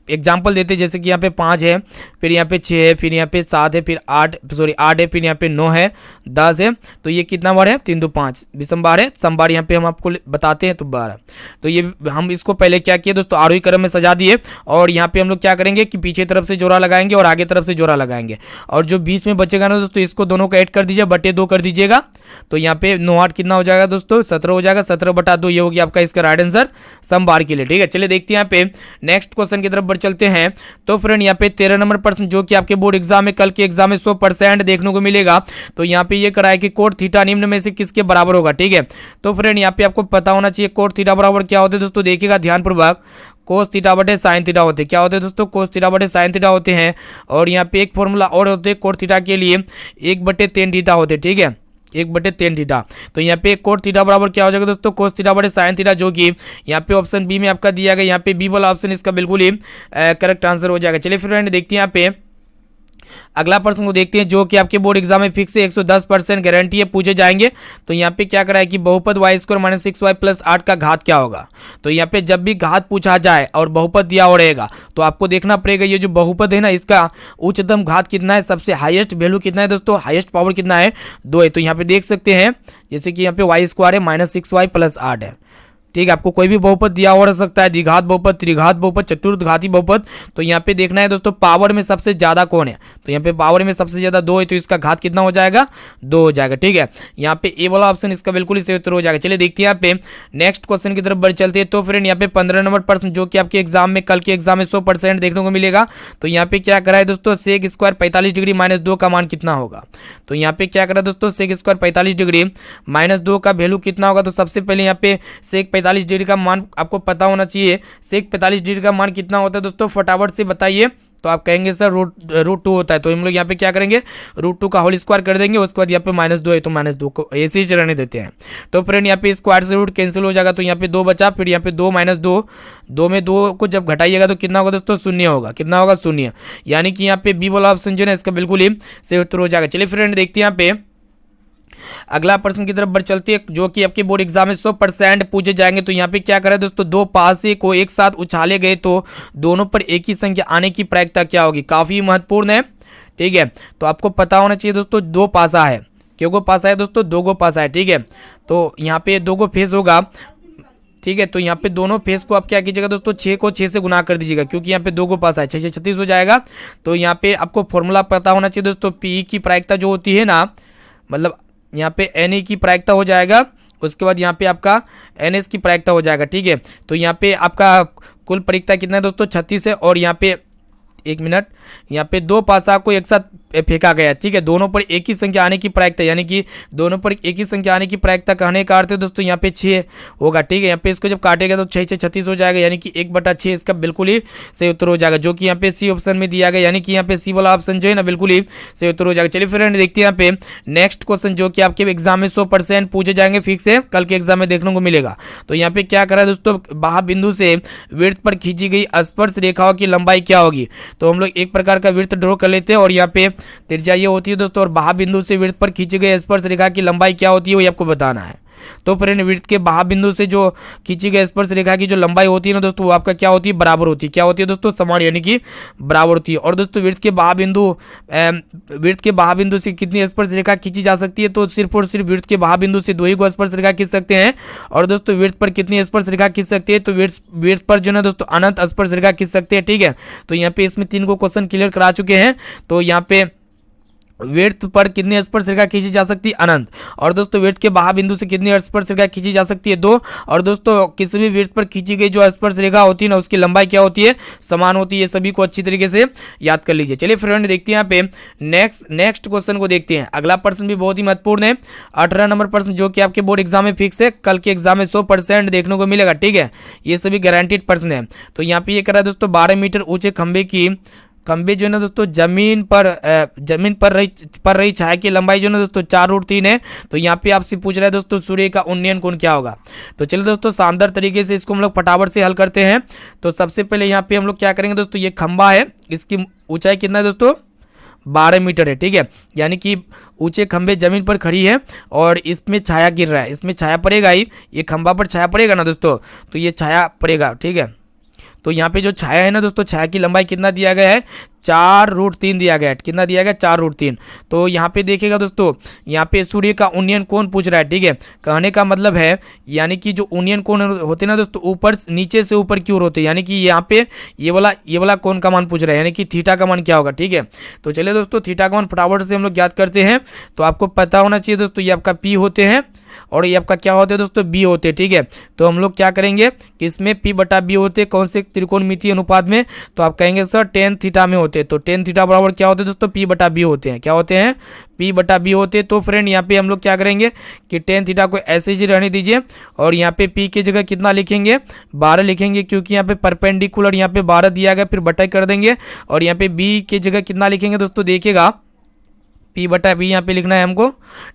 एग्जाम्पल देते हैं, जैसे कि यहाँ पे 5 है, फिर यहाँ पे 6 है, फिर यहाँ पे 7 है, फिर 8 है, फिर यहाँ पे 9 है, 10 है। तो ये कितना बार है 3 2 5 विषम बार है। समबार यहाँ पे हम आपको बताते हैं तो 12। तो ये हम इसको पहले क्या किए दोस्तों, आरोही क्रम में सजा दिए। और यहाँ पे हम लोग क्या करेंगे कि पीछे तरफ से जोड़ा लगाएंगे और आगे तरफ से जोड़ा लगाएंगे। और जो बीच में बचेगा ना दोस्तों इसको दोनों को ऐड कर दीजिए, बटे 2 कर दीजिएगा। तो यहाँ पे 9 8 कितना हो जाएगा दोस्तों, 17 हो जाएगा। 17/2 ये होगी आपका इसका राइट आंसर समबार के लिए, ठीक है। चलिए देखते हैं यहाँ पे नेक्स्ट क्वेश्चन की तरफ बढ़ चलते हैं। तो फ्रेंड यहाँ पे 13 नंबर प्रश्न जो कि आपके बोर्ड एग्जाम में कल के एग्जाम में 100% देखने को मिलेगा। तो यहाँ पे ये करा है कि कोट थीटा निम्न में से किसके बराबर होगा, ठीक है। तो फ्रेंड यहाँ पे आपको पता होना चाहिए कोट थीटा बराबर क्या होते हैं दोस्तों, देखिएगा ध्यानपूर्वक। कोस थीटा बटे साइन थीटा होते हैं, क्या होते हैं दोस्तों, कोस थीटा बटे साइन थीटा होते हैं। और यहाँ पे एक फॉर्मूला और होते हैं कोट थीटा के लिए, 1/tan थीटा होते हैं, ठीक है, 1/tan थीटा। तो यहाँ पे कोट थीटा बराबर क्या हो जाएगा दोस्तों, कोस थीटा बटे साइन थीटा, जो कि यहाँ पे ऑप्शन बी में आपका दिया गया। यहाँ पे बी वाला ऑप्शन इसका बिल्कुल ही करेक्ट आंसर हो जाएगा। चलिए फ्रेंड देखते हैं यहाँ पे अगला प्रश्न को देखते हैं जो कि आपके बोर्ड एग्जाम में फिक्स है, 110% गारंटी है, पूछे जाएंगे। तो यहाँ पे क्या करा है कि बहुपद y² - 6y + 8 का घात क्या होगा। तो यहाँ पे जब भी घात पूछा जाए और बहुपद दिया हो रहेगा तो आपको देखना पड़ेगा ये जो बहुपद है ना, इसका उच्चतम घात कितना है, सबसे हाईएस्ट वैल्यू कितना है दोस्तों, हाईएस्ट पावर कितना है, 2 है। तो यहाँ पे देख सकते हैं जैसे कि यहाँ पे y² है -6y + 8 है, ठीक है। आपको कोई भी बहुपद दिया हो सकता है, द्विघात बहुपद, त्रिघात बहुपद, चतुर्थघाती बहुपद। तो यहाँ पे देखना है दोस्तों पावर में सबसे ज्यादा कौन है। तो यहाँ पे पावर में सबसे ज्यादा 2 है, तो इसका घात कितना हो जाएगा, 2 हो जाएगा, ठीक है। यहाँ पे ए वाला ऑप्शन इसका बिल्कुल ही सही उत्तर हो जाएगा। चलिए देखते हैं यहाँ पे नेक्स्ट क्वेश्चन की तरफ बढ़ चलते हैं। तो फ्रेंड यहाँ पे 15 नंबर प्रश्न जो कि आपके एग्जाम में कल के एग्जाम में 100% देखने को मिलेगा। तो यहाँ पे क्या करा है दोस्तों, सेक स्क्वायर 45 डिग्री -2 का मान कितना होगा। तो यहाँ पे क्या करा दोस्तों, सेक स्क्वायर 45 डिग्री -2 का वैल्यू कितना होगा। तो सबसे पहले यहाँ पे सेक 45 डिग्री का मान आपको पता होना चाहिए। सेक 45 डिग्री का मान कितना होता है दोस्तों, फटाफट से बताइए। तो आप कहेंगे सर √2 होता है। तो हम लोग यहाँ पे क्या करेंगे, √2 का होल स्क्वायर कर देंगे। उसके बाद यहाँ पे -2 है तो -2 को ऐसे ही रहने देते हैं। तो फ्रेंड यहाँ पे स्क्वायर से रूट कैंसिल हो जाएगा। तो यहाँ पे 2 बचा, फिर यहाँ पे 2 -2, 2 में 2 को जब घटाइएगा तो कितना होगा दोस्तों, 0 होगा। कितना होगा, 0। यानी कि यहाँ पे बी वाला ऑप्शन जो है इसका बिल्कुल ही सही उत्तर हो जाएगा। चलिए फ्रेंड देखते हैं यहाँ पे अगला प्रश्न की तरफ बढ़ चलती है जो कि आपके बोर्ड एग्जाम में 100% पूछे जाएंगे। तो यहाँ पे क्या करें दोस्तों, दो पासे को एक साथ उछाले गए तो दोनों पर एक ही संख्या आने की प्रायिकता क्या होगी। काफी महत्वपूर्ण है, ठीक है। तो आपको पता होना चाहिए दोस्तों, 2 पासा है, क्यों गो पासा है दोस्तों, 2 गो पासा है, ठीक है। तो यहाँ पे 2 गो फेस होगा, ठीक है। तो यहाँ पे दोनों फेस को आप क्या कीजिएगा दोस्तों, 6 को 6 से गुना कर दीजिएगा, क्योंकि यहाँ पे 2 को पास है, 6 से 36 हो जाएगा। तो यहाँ पे आपको फॉर्मूला पता होना चाहिए दोस्तों, पी की प्रायिकता जो होती है ना, मतलब यहाँ पे एन की प्रायिकता हो जाएगा, उसके बाद यहाँ पे आपका एन की प्रायिकता हो जाएगा, ठीक है। तो यहाँ पे आपका कुल प्रायिकता कितना है दोस्तों, 36 है। और यहाँ पे 1 मिनट, यहाँ पे 2 पासा को एक साथ फेंका गया, ठीक है। दोनों पर एक ही संख्या आने की प्रायिकता, यानी कि दोनों पर एक ही संख्या आने की प्रायिकता कहने का अर्थ है दोस्तों यहाँ पे 6 होगा, ठीक है। यहाँ पे इसको जब काटेगा तो 6 से 36 हो जाएगा, यानी कि 1/6 इसका बिल्कुल ही सही उत्तर हो जाएगा, जो कि यहाँ पे सी ऑप्शन में दिया गया, यानी कि यहाँ पे सी वाला ऑप्शन जो है ना बिल्कुल ही सही उत्तर हो जाएगा। चलिए फ्रेंड देखते हैं यहाँ पे नेक्स्ट क्वेश्चन जो कि आपके एग्जाम में 100% पूछे जाएंगे, फिक्स है, कल के एग्जाम में देखने को मिलेगा। तो यहाँ पे क्या करा है दोस्तों, बाह्य बिंदु से वृत्त पर खींची गई स्पर्श रेखाओं की लंबाई क्या होगी। तो हम लोग एक प्रकार का वृत्त ड्रॉ कर लेते हैं और यहाँ पे त्रिज्या ये होती है दोस्तों, और बाह्य बिंदु से वृत्त पर खींची गई स्पर्श रेखा की लंबाई क्या होती है वो आपको बताना है। तो फ्रेंड वृत्त के बाह्य बिंदु से जो खींची गई स्पर्श रेखा की जो लंबाई होती है ना दोस्तों, वो आपका क्या होती है, बराबर होती है। क्या होती है दोस्तों, समान, यानी कि बराबर होती है। और दोस्तों वृत्त के बाह्य बिंदु से कितनी स्पर्श रेखा खींची जा सकती है, तो सिर्फ और सिर्फ वृत्त के बाह्य बिंदु से 2 ही को स्पर्श रेखा खींच सकते हैं। और दोस्तों वृत्त पर कितनी स्पर्श रेखा खींच सकते हैं, तो वृत्त पर जो है दोस्तों अनंत स्पर्श रेखा खींच सकते हैं, ठीक है। तो यहाँ पे इसमें 3 को क्वेश्चन क्लियर करा चुके हैं। तो यहाँ पे वृत्त पर कितनी स्पर्श रेखा खींची जा सकती है, अनंत। और दोस्तों वृत्त के बाह्य बिंदु से कितनी स्पर्श रेखा खींची जा सकती है, 2। और दोस्तों किसी भी वृत्त पर खींची गई जो स्पर्श रेखा होती है ना, उसकी लंबाई क्या होती है, समान होती है। सभी को अच्छी तरीके से याद कर लीजिए। चलिए फ्रेंड देखते हैं यहाँ पे नेक्स्ट क्वेश्चन को देखते हैं। अगला प्रश्न भी बहुत ही महत्वपूर्ण है, 18 नंबर प्रश्न जो कि आपके बोर्ड एग्जाम में फिक्स है, कल के एग्जाम में 100% देखने को मिलेगा, ठीक है। ये सभी गारंटीड प्रश्न है। तो यहाँ पे ये करा दोस्तों, 12 मीटर ऊंचे खंबे जो है ना दोस्तों जमीन पर रही छाया की लंबाई जो है ना दोस्तों 4√3 है। तो यहाँ पे आपसे पूछ रहा है दोस्तों सूर्य का उन्नयन कोण क्या होगा। तो चलिए दोस्तों शानदार तरीके से इसको हम लोग फटाफट से हल करते हैं। तो सबसे पहले यहाँ पे हम लोग क्या करेंगे दोस्तों, ये खंबा है, इसकी ऊंचाई कितना है दोस्तों, 12 मीटर है, ठीक है। यानी कि ऊंचे खंबे जमीन पर खड़ी है और इसमें छाया गिर रहा है, इसमें छाया पड़ेगा ही, ये खंबा पर छाया पड़ेगा ना दोस्तों, तो ये छाया पड़ेगा, ठीक है। तो यहाँ पे जो छाया है ना दोस्तों, छाया की लंबाई कितना दिया गया है, 4√3 दिया गया है। कितना दिया गया? 4√3। तो यहाँ पे देखिएगा दोस्तों, यहाँ पे सूर्य का उन्नयन कोण पूछ रहा है, ठीक है। कहने का मतलब है यानी कि जो उन्नयन कोण होते हैं ना दोस्तों, ऊपर नीचे से ऊपर की ओर होते हैं, यानी कि यहाँ पे ये वाला कोण का मान पूछ रहा है, यानी कि थीटा का मान क्या होगा, ठीक है। तो चलिए दोस्तों, थीटा का मान फटाफट से हम लोग ज्ञात करते हैं। तो आपको पता होना चाहिए दोस्तों, ये आपका P होते हैं और ये आपका क्या होते हैं दोस्तों? B होते हैं, ठीक है। तो हम लोग क्या करेंगे कि इसमें P/B होते हैं कौन से त्रिकोणमितीय अनुपात में? तो आप कहेंगे सर tan थीटा में होते हैं। तो tan थीटा बराबर क्या होते हैं दोस्तों? P/B होते हैं। क्या होते हैं? P/B होते हैं। तो फ्रेंड यहाँ पे हम लोग क्या करेंगे कि tan थीटा को ऐसे ही रहने दीजिए और यहाँ पे P की जगह कितना लिखेंगे? 12 लिखेंगे, क्योंकि यहाँ पे परपेंडिकुलर यहाँ पे 12 दिया गया, फिर बटा कर देंगे। और यहाँ पे B की जगह कितना लिखेंगे दोस्तों? देखिएगा, P/B यहाँ पे लिखना है हमको,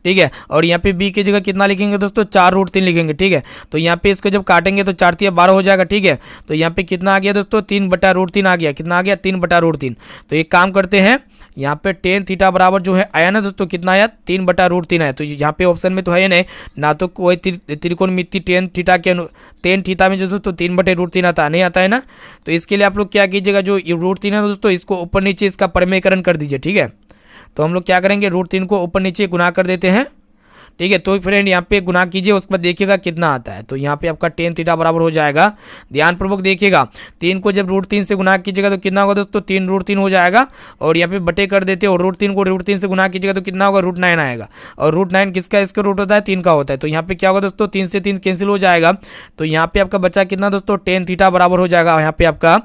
ठीक है। और यहाँ पे B की जगह कितना लिखेंगे दोस्तों? 4√3 लिखेंगे, ठीक है। तो यहाँ पे इसको जब काटेंगे तो 4 × 12 हो जाएगा, ठीक है। तो यहाँ पे कितना आ गया दोस्तों? 3/√3 आ गया। कितना आ गया? 3/√3। तो एक काम करते हैं, यहाँ पे tan थीटा बराबर जो है आया ना दोस्तों, कितना आया? 3/√3 आया। तो यहाँ पे ऑप्शन में तो है नहीं ना, तो कोई त्रिकोणमिति tan थीटा में जो दोस्तों 3/√3 आता नहीं आता है ना। तो इसके लिए आप लोग क्या कीजिएगा, जो √3 है दोस्तों, इसको ऊपर नीचे इसका परिमेयकरण कर दीजिए, ठीक है। तो हम लोग क्या करेंगे, √3 को ऊपर नीचे गुना कर देते हैं, ठीक है। तो फ्रेंड यहाँ पे गुना कीजिए, उसके बाद देखिएगा कितना आता है। तो यहाँ पे आपका tan थीटा बराबर हो जाएगा, ध्यानपूर्वक देखिएगा, 3 को जब √3 से गुना कीजिएगा तो कितना होगा दोस्तों? 3√3 हो जाएगा। और यहाँ पे बटे कर देते हैं और √3 को √3 से गुना कीजिएगा तो कितना होगा? √9 आएगा। और √9 किसका? इसका रूट होता है 3 का होता है। तो यहाँ पे क्या होगा दोस्तों? 3 से 3 कैंसिल हो जाएगा। तो यहाँ पे आपका बचा कितना दोस्तों? tan थीटा बराबर हो जाएगा यहाँ पे आपका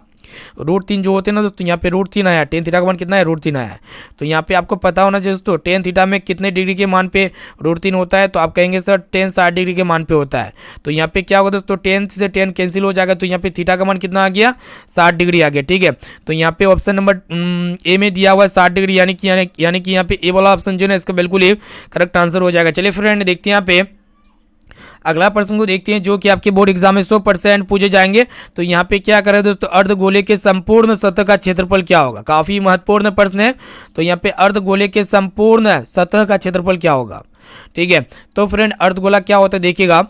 √3 जो होते हैं ना दोस्तों, यहाँ पे √3 आया, tan थीटा का मान कितना है? √3 आया है। तो यहाँ पे आपको पता होना चाहिए दोस्तों, tan थीटा में कितने डिग्री के मान पे √3 होता है? तो आप कहेंगे सर tan 60 डिग्री के मान पे होता है। तो यहाँ पे क्या होगा दोस्तों? tan से tan कैंसिल हो जाएगा। तो यहाँ पे थीटा का मान कितना आ गया? 60 डिग्री आ गया, ठीक है। तो यहाँ पे ऑप्शन नंबर ए में दिया हुआ है 60 डिग्री, यानी कि यहाँ पे ए वाला ऑप्शन जो है इसका बिल्कुल ही करेक्ट आंसर हो जाएगा। चलिए फ्रेंड देखते हैं यहाँ पे अगला प्रश्न को देखते हैं, जो कि आपके बोर्ड एग्जाम में 100% पूछे जाएंगे। तो यहाँ पे क्या करें दोस्तों, अर्धगोले के संपूर्ण सतह का क्षेत्रफल क्या होगा? काफी महत्वपूर्ण प्रश्न है। तो यहाँ पे अर्धगोले के संपूर्ण सतह का क्षेत्रफल क्या होगा, ठीक है। तो फ्रेंड अर्धगोला क्या होता है देखिएगा,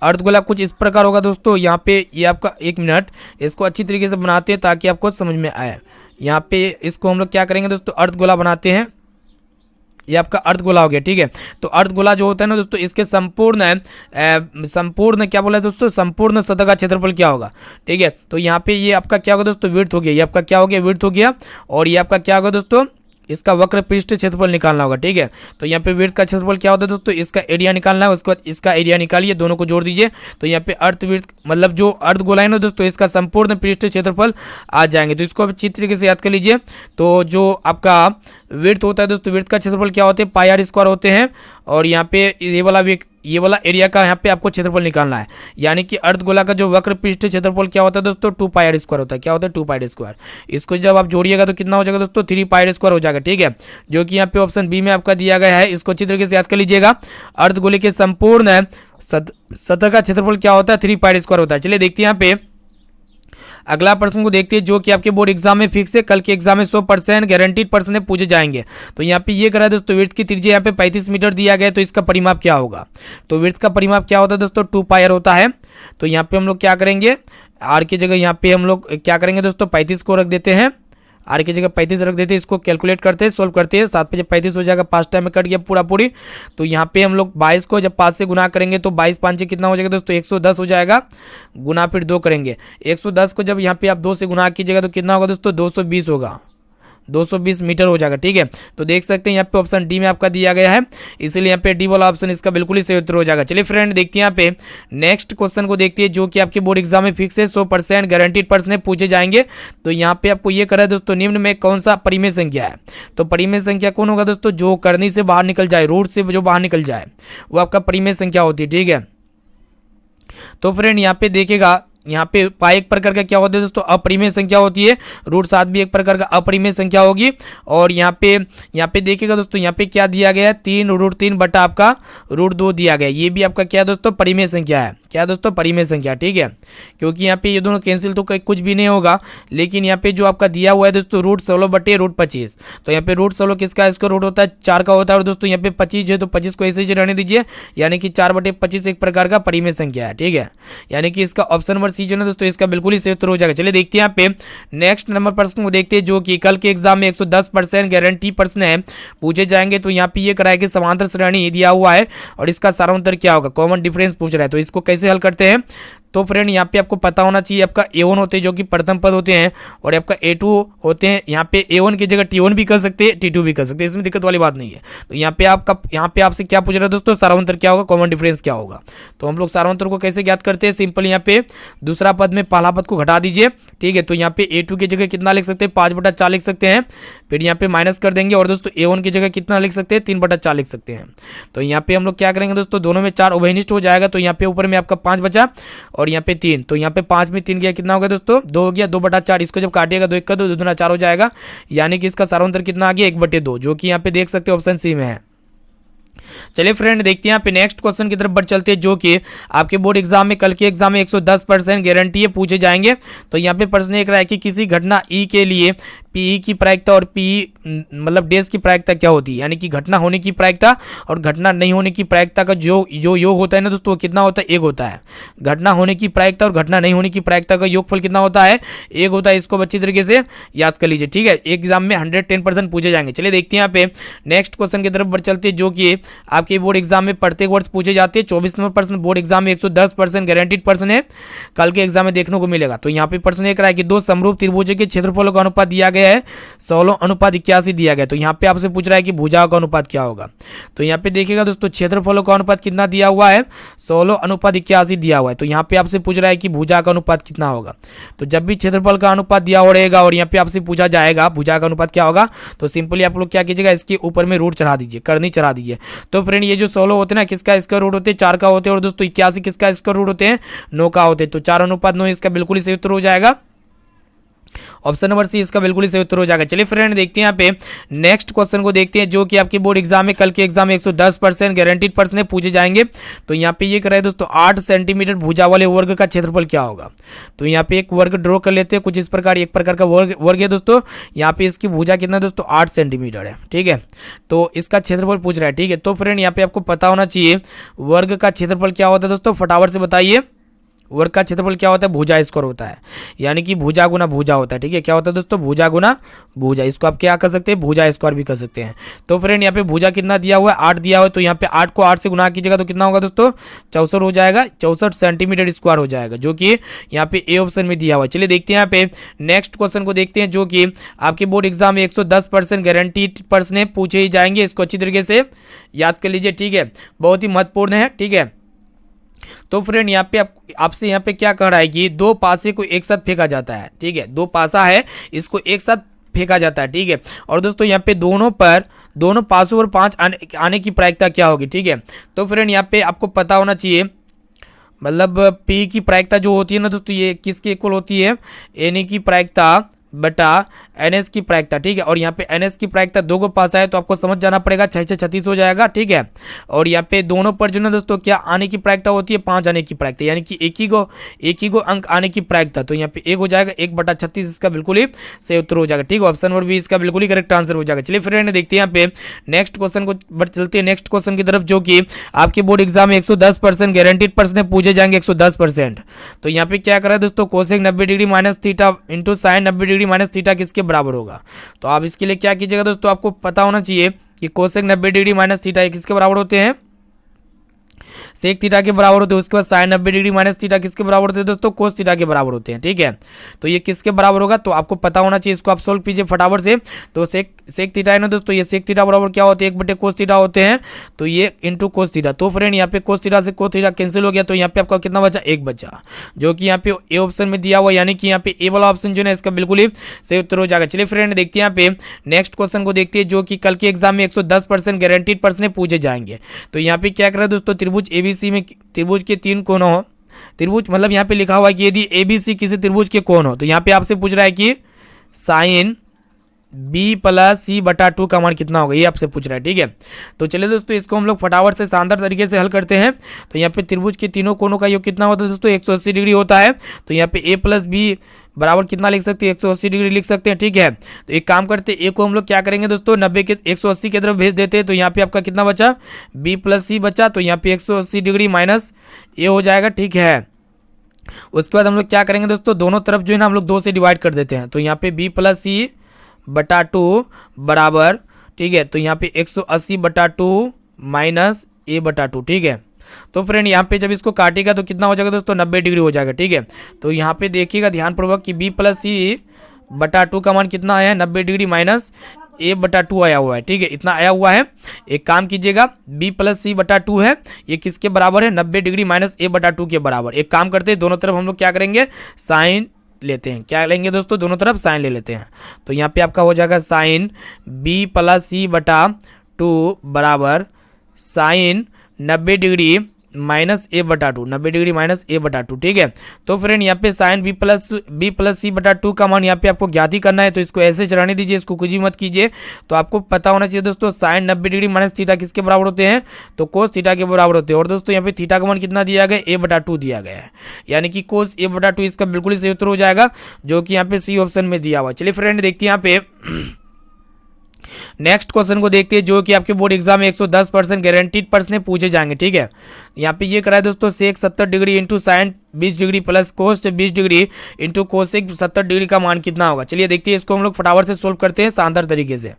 अर्धगोला कुछ इस प्रकार होगा दोस्तों। यहाँ पे ये आपका, एक मिनट, इसको अच्छी तरीके से बनाते हैं ताकि आपको समझ में आए। यहाँ पे इसको हम लोग क्या करेंगे दोस्तों, अर्धगोला बनाते हैं। ये आपका अर्धगोला हो गया, ठीक है। तो अर्धगोला जो होता है ना दोस्तों, इसके संपूर्ण क्या बोला है दोस्तों? संपूर्ण सतह का क्षेत्रफल क्या होगा, ठीक है। तो यहाँ पे ये आपका क्या होगा दोस्तों? विड्थ हो गया। ये आपका क्या हो गया? विड्थ हो गया। और ये आपका क्या होगा दोस्तों? इसका वक्र पृष्ठ क्षेत्रफल निकालना होगा, ठीक है। तो यहाँ पे विड्थ का क्षेत्रफल क्या होता है दोस्तों? इसका एरिया निकालना है, उसके बाद इसका एरिया निकालिए, दोनों को जोड़ दीजिए। तो यहाँ पे अर्धवृत्त मतलब जो अर्धगोला है ना दोस्तों, इसका संपूर्ण पृष्ठ क्षेत्रफल आ जाएंगे। तो इसको आप अच्छी तरीके से याद कर लीजिए। तो जो आपका विड्थ होता है दोस्तों, विड्थ का क्षेत्रफल क्या होते हैं? πr² होते हैं। और यहाँ पे ये वाला एरिया का यहाँ पे आपको क्षेत्रफल निकालना है, यानी कि अर्धगोला का जो वक्र पृष्ठ क्षेत्रफल क्या होता है दोस्तों? 2πr² होता है। क्या होता है? 2πr²। इसको जब आप जोड़िएगा तो कितना हो जाएगा दोस्तों? 3πr² हो जाएगा, ठीक है। जो कि यहाँ पे ऑप्शन बी में आपका दिया गया है। इसको अच्छी तरीके से याद कर लीजिएगा। अर्धगोले के संपूर्ण सतह का क्षेत्रफल क्या होता है? 3πr² होता है। चलिए देखते हैं यहाँ पे अगला प्रश्न को देखते हैं, जो कि आपके बोर्ड एग्जाम में फिक्स है, कल के एग्जाम में 100% गारंटीड प्रश्न पूछे जाएंगे। तो यहाँ पे ये करा दोस्तों, विड्थ की त्रिज्या यहाँ पे 35 मीटर दिया गया है। तो इसका परिमाप क्या होगा? तो विड्थ का परिमाप क्या होता है दोस्तों? 2πr होता है। तो यहाँ पे हम लोग क्या करेंगे, आर की जगह यहाँ पे हम लोग क्या करेंगे दोस्तों? 35 को रख देते हैं, आर की जगह 35 रख देते हैं। इसको कैलकुलेट करते हैं, सोल्व करते हैं। 7 पे जब 35 हो जाएगा, 5 टाइम में कट गया पूरी। तो यहाँ पे हम लोग 22 को जब 5 से गुना करेंगे तो 22 5 से कितना हो जाएगा दोस्तों? 110 हो जाएगा। गुना फिर 2 करेंगे, 110 को जब यहाँ पे आप 2 से गुना कीजिएगा तो कितना होगा दोस्तों? 220 होगा, 220 मीटर हो जाएगा, ठीक है। तो देख सकते हैं यहाँ पे ऑप्शन डी में आपका दिया गया है, इसीलिए यहाँ पे डी वाला ऑप्शन इसका बिल्कुल ही सही उत्तर हो जाएगा। चलिए फ्रेंड देखते हैं यहाँ पे नेक्स्ट क्वेश्चन को देखते हैं, जो कि आपके बोर्ड एग्जाम में फिक्स है, 100% गारंटीड प्रश्न पूछे जाएंगे। तो यहाँ पे आपको ये करा है दोस्तों, निम्न में कौन सा परिमेय संख्या है? तो परिमेय संख्या कौन होगा दोस्तों? जो करनी से बाहर निकल जाए, रूट से जो बाहर निकल जाए, वो आपका परिमेय संख्या होती है, ठीक है। तो फ्रेंड यहाँ पे देखिएगा, यहाँ पे पाई एक प्रकार का क्या होता है दोस्तों? अपरिमेय संख्या होती है। √7 भी एक प्रकार का अपरिमेय संख्या होगी। और यहाँ पे देखिएगा दोस्तों, यहाँ पे क्या दिया गया है? 3 √3 बटा आपका √2 दिया गया है। ये भी आपका क्या है दोस्तों? परिमेय संख्या है। क्या है दोस्तों, परिमेय संख्या। ठीक है, क्योंकि यहाँ पे ये दोनों कैंसिल तो कुछ भी नहीं होगा, लेकिन यहाँ पे जो आपका दिया हुआ है दोस्तों √16/√25, तो यहाँ पे √16 किसका, इसका रूट होता है 4 का होता है, और दोस्तों यहाँ पे 25 है तो 25 को ऐसे ही रहने दीजिए, यानी कि 4/25 एक प्रकार का परिमेय संख्या है। ठीक है, यानी कि इसका ऑप्शन नंबर सी जो है दोस्तों इसका बिल्कुल ही सही उत्तर हो जाएगा। चलिए देखते हैं यहाँ पे नेक्स्ट नंबर प्रश्न को देखते हैं, जो कि कल के एग्जाम में 110% गारंटी प्रश्न है, पूछे जाएंगे। तो यहाँ पे ये कराया कि समांतर श्रेणी दिया हुआ है और इसका सारांतर क्या होगा, कॉमन डिफरेंस पूछ रहा है, तो इसको कैसे हल करते हैं। तो फ्रेंड यहाँ पे आपको पता होना चाहिए, आपका A1 होते हैं जो कि प्रथम पद होते हैं, और आपका A2 होते हैं। यहाँ पे A1 की जगह T1 भी कर सकते हैं, T2 भी कर सकते हैं, इसमें दिक्कत वाली बात नहीं है। तो यहाँ पे आपसे क्या पूछ रहा है दोस्तों, सारांतर क्या होगा, कॉमन डिफरेंस क्या होगा। तो हम लोग सारांतर को कैसे ज्ञात करते हैं, सिंपल यहाँ पे दूसरा पद में पहला पद को घटा दीजिए। ठीक है, तो यहाँ पे A2 की जगह कितना लिख सकते हैं, 5/4 लिख सकते हैं, फिर यहाँ पे माइनस कर देंगे, और दोस्तों A1 की जगह कितना लिख सकते हैं, 3/4 लिख सकते हैं। तो यहाँ पे हम लोग क्या करेंगे दोस्तों, दोनों में 4 उभयनिष्ठ हो जाएगा, तो यहाँ पे ऊपर में आपका 5 बचा और यहाँ पे 3, तो यहाँ पे 5 में 3 गया, कितना हो गया दोस्तों, 2 हो गया, 2/4। इसको जब काटिएगा 2 1 का 2, 2 दूना 4 हो जाएगा, यानी कि इसका सारांतर कितना आ गया, 1/2, जो कि यहाँ पे देख सकते हो ऑप्शन सी में है। चलिए फ्रेंड देखते हैं यहाँ पे नेक्स्ट क्वेश्चन की तरफ बढ़ चलते हैं, जो कि आपके बोर्ड एग्जाम में, कल के एग्जाम में 110% गारंटी है, पूछे जाएंगे। तो यहाँ पे प्रश्न एक रहा है कि किसी घटना ई के लिए पीई की प्रायिकता और पीई मतलब डेज की प्रायिकता क्या होती है, यानी कि घटना होने की प्रायिकता और घटना नहीं होने की प्रायिकता का जो योग होता है ना दोस्तों, वो कितना होता है, 1 होता है। घटना होने की प्रायिकता और घटना नहीं होने की प्रायिकता का योगफल कितना होता है, 1 होता है। इसको अच्छी तरीके से याद कर लीजिए। ठीक है, एग्जाम में 110% पूछे जाएंगे। चलिए देखते हैं यहाँ पे नेक्स्ट क्वेश्चन की तरफ बढ़ चलते हैं, जो कि आपके बोर्ड एग्जाम में प्रत्येक वर्ष पूछे जाते हैं। 24 नंबर प्रश्न बोर्ड एग्जाम में 110% गारंटीड प्रश्न है, कल के एग्जाम में देखने को मिलेगा। तो यहाँ पे प्रश्न एक रहा है कि दो समरूप त्रिभुजों के क्षेत्रफलों का अनुपात दिया गया है, 16:81 दिया गया। तो यहाँ पे आपसे पूछ रहा है कि भुजाओं का अनुपात क्या होगा। तो यहाँ पे देखिएगा दोस्तों, क्षेत्रफलों का अनुपात कितना दिया हुआ है, 16:81 दिया हुआ है। तो यहाँ पे आपसे पूछ रहा है कि भुजा का अनुपात कितना होगा। तो जब भी क्षेत्रफल का अनुपात दिया रहेगा और यहाँ पे आपसे पूछा जाएगा भुजा का अनुपात क्या होगा, तो सिंपली आप लोग क्या कीजिएगा, इसके ऊपर में रूट चढ़ा दीजिए, करनी चढ़ा दीजिए। तो फ्रेंड ये जो 16 होते हैं ना, किसका स्क्वायर रूट होते हैं, 4 का होते हैं, और दोस्तों 81 किसका स्क्वायर रूट होते हैं, 9 का होते हैं। तो 4:9 इसका बिल्कुल ही सही उत्तर हो जाएगा। ऑप्शन नंबर सी इसका बिल्कुल ही सही उत्तर हो जाएगा। चलिए फ्रेंड देखते हैं यहाँ पे नेक्स्ट क्वेश्चन को देखते हैं, जो कि आपके बोर्ड एग्जाम में, कल के एग्जाम में 110% गारंटीड प्रश्न है, पूछे जाएंगे। तो यहाँ पे ये कराए दोस्तों, 8 सेंटीमीटर भुजा वाले वर्ग का क्षेत्रफल क्या होगा। तो यहाँ पे एक वर्ग ड्रॉ कर लेते हैं, कुछ इस प्रकार, एक प्रकार का वर्ग है दोस्तों। यहाँ पे इसकी भुजा कितना दोस्तों, 8 सेंटीमीटर है। ठीक है, तो इसका क्षेत्रफल पूछ रहा है। ठीक है, तो फ्रेंड यहाँ पे आपको पता होना चाहिए वर्ग का क्षेत्रफल क्या होता है दोस्तों, फटाफट से बताइए। वर्ग का क्षेत्रफल क्या होता है, भुजा स्क्वायर होता है, यानी कि भुजा गुना भुजा होता है। ठीक है, क्या होता है दोस्तों, भुजा गुना भुजा। इसको आप क्या कर सकते हैं, भुजा स्क्वायर भी कर सकते हैं। तो फ्रेंड यहाँ पे भुजा कितना दिया हुआ है, 8 दिया हुआ है। तो यहाँ पे 8 को 8 से गुना कीजिएगा तो कितना होगा दोस्तों, 64 हो जाएगा, 64 सेंटीमीटर स्क्वायर हो जाएगा, जो कि यहाँ पे ए ऑप्शन में दिया हुआ है। चलिए देखते हैं यहाँ पे नेक्स्ट क्वेश्चन को देखते हैं, जो कि आपके बोर्ड एग्जाम में 110% गारंटीड प्रश्न पूछे ही जाएंगे। इसको अच्छी तरीके से याद कर लीजिए। ठीक है, बहुत ही महत्वपूर्ण है। ठीक है, तो फ्रेंड यहाँ पे आपसे यहाँ पे क्या कह रहा है कि दो पासे को एक साथ फेंका जाता है। ठीक है, दो पासा है, इसको एक साथ फेंका जाता है। ठीक है, और दोस्तों यहाँ पे दोनों पासों पर 5 आने की प्रायिकता क्या होगी। ठीक है, तो फ्रेंड यहाँ पे आपको पता होना चाहिए, मतलब पी की प्रायिकता जो होती है ना दोस्तों, ये किसके इक्वल होती है, एन की प्रायिकता बटा एनएस की प्रायिकता। ठीक है, और यहाँ पे एनएस की प्रायिकता 2 को पास है, तो आपको समझ जाना पड़ेगा, 6 से 36 हो जाएगा। ठीक है, और यहाँ पे दोनों पर जो ना दोस्तों क्या आने की प्रायिकता होती है, 5 आने की प्रायिकता, यानी कि एक ही को अंक आने की प्रायिकता। तो यहाँ पे 1 हो जाएगा, 1/36 इसका बिल्कुल ही सही उत्तर हो जाएगा। ठीक है, ऑप्शन नंबर बी इसका बिल्कुल ही करेक्ट आंसर हो जाएगा। चलिए फ्रेंड देखते हैं यहाँ पे नेक्स्ट क्वेश्चन को बढ़ चलते हैं नेक्स्ट क्वेश्चन की तरफ, जो कि आपके बोर्ड एग्जाम में 110% गारंटीड प्रश्न पूछे जाएंगे, 110%। तो यहाँ पे क्या करा है दोस्तों, cosec 90 degree minus theta into sine 90 degree minus theta किसके बराबर होगा। तो आप इसके लिए क्या कीजिएगा दोस्तों, आपको पता होना चाहिए कि कोसेक 90 डिग्री माइनस थीटा किसके बराबर होते हैं, सेक थीटा के बराबर होते हैं। उसके बाद साइन 90 डिग्री माइनस थीटा किसके बराबर होते हैं दोस्तों, कोस थीटा के बराबर होते हैं। ठीक है, तो ये किसके बराबर होगा, तो आपको पता होना चाहिए। इसको आप सोल्व कीजिए फटाफट से। तो सेक थीटा है ना दोस्तों, ये सेक थीटा बराबर क्या होते हैं, 1/कोस थीटा होते हैं। तो ये इंटू कोस थीटा। तो फ्रेंड यहाँ पे कोस थीटा से कोस थीटा कैंसिल हो गया, तो यहाँ पे आपका कितना बचा, 1 बचा, जो कि यहाँ पे ए ऑप्शन में दिया हुआ, यानी कि यहाँ पे ए वाला ऑप्शन जो है इसका बिल्कुल ही सही उत्तर हो जाएगा। चलिए फ्रेंड देखते हैं यहाँ पे नेक्स्ट क्वेश्चन को देखते हैं, जो कि कल के एग्जाम में 110% गारंटीड प्रश्न पूछे जाएंगे। तो यहाँ पे क्या कर रहा है दोस्तों, त्रिभुज एबीसी में त्रिभुज के 3 कोण हो, त्रिभुज मतलब यहाँ पे लिखा हुआ है कि यदि एबीसी किसी त्रिभुज के कोण हो, तो यहाँ पे आपसे पूछ रहा है कि साइन बी प्लस सी बटा टू का मान कितना होगा, ये आपसे पूछ रहा है। ठीक है, तो चलिए दोस्तों इसको हम लोग फटाफट से शानदार तरीके से हल करते हैं। तो यहाँ पे त्रिभुज के तीनों कोनों का योग कितना होता है दोस्तों, 180 डिग्री होता है। तो यहाँ पे ए प्लस बी बराबर कितना लिख सकते हैं, 180 डिग्री लिख सकते हैं। ठीक है, तो एक काम करते हैं, ए को हम लोग क्या करेंगे दोस्तों 90 के 180 की तरफ भेज देते हैं। तो यहाँ पे आपका कितना बचा, बी प्लस सी बचा। तो यहाँ पे 180 डिग्री माइनस ए हो जाएगा। ठीक है, उसके बाद हम लोग क्या करेंगे दोस्तों, दोनों तरफ जो है ना हम लोग 2 से डिवाइड कर देते हैं। तो यहाँ पे बी प्लस सी बटा टू बराबर, ठीक है, तो यहाँ पे 180 बटा टू माइनस ए बटा टू। ठीक है, तो फ्रेंड यहाँ पे जब इसको काटेगा तो कितना हो जाएगा दोस्तों, 90 डिग्री हो जाएगा। ठीक है, तो यहाँ पे देखिएगा ध्यानपूर्वक कि बी प्लस सी बटा टू का मान कितना आया है, 90 डिग्री माइनस ए बटा टू आया हुआ है। ठीक है, इतना आया हुआ है। एक काम कीजिएगा, बी प्लस सी बटा टू है, ये किसके बराबर है, 90 डिग्री माइनस ए बटा टू के बराबर। एक काम करते हैं, दोनों तरफ हम लोग क्या करेंगे, साइन लेते हैं। क्या लेंगे दोस्तों, दोनों तरफ साइन ले लेते हैं। तो यहाँ पे आपका हो जाएगा साइन बी प्लस सी बटा टू बराबर साइन 90 डिग्री माइनस ए बटा टू, 90 डिग्री माइनस ए बटा टू। ठीक है, तो फ्रेंड यहाँ पे साइन बी प्लस सी बटा टू का मान यहाँ पे आपको ज्ञात ही करना है। तो इसको ऐसे चढ़ाने दीजिए, इसको कुछ ही मत कीजिए। तो आपको पता होना चाहिए दोस्तों, साइन 90 डिग्री माइनस थीटा किसके बराबर होते हैं, तो कोस थीटा के बराबर होते हैं। और दोस्तों यहाँ पे थीटा का मान कितना दिया गया, ए बटा टू दिया गया है, यानी कि कोस ए बटा टू इसका बिल्कुल ही सही उत्तर हो जाएगा, जो कि यहाँ पे सी ऑप्शन में दिया हुआ। चलिए फ्रेंड देखते हैं यहाँ पे नेक्स्ट क्वेश्चन को देखते हैं, जो कि आपके बोर्ड एग्जाम में 110% गारंटीड प्रश्न पूछे जाएंगे। ठीक है, यहाँ पे ये कराए दोस्तों, सेक 70 degree into sine 20 degree plus कोस 20 डिग्री इंटू कोसेक 70 डिग्री का मान कितना होगा। चलिए देखते हैं, इसको हम लोग फटाफट से सोल्व करते हैं शानदार तरीके से।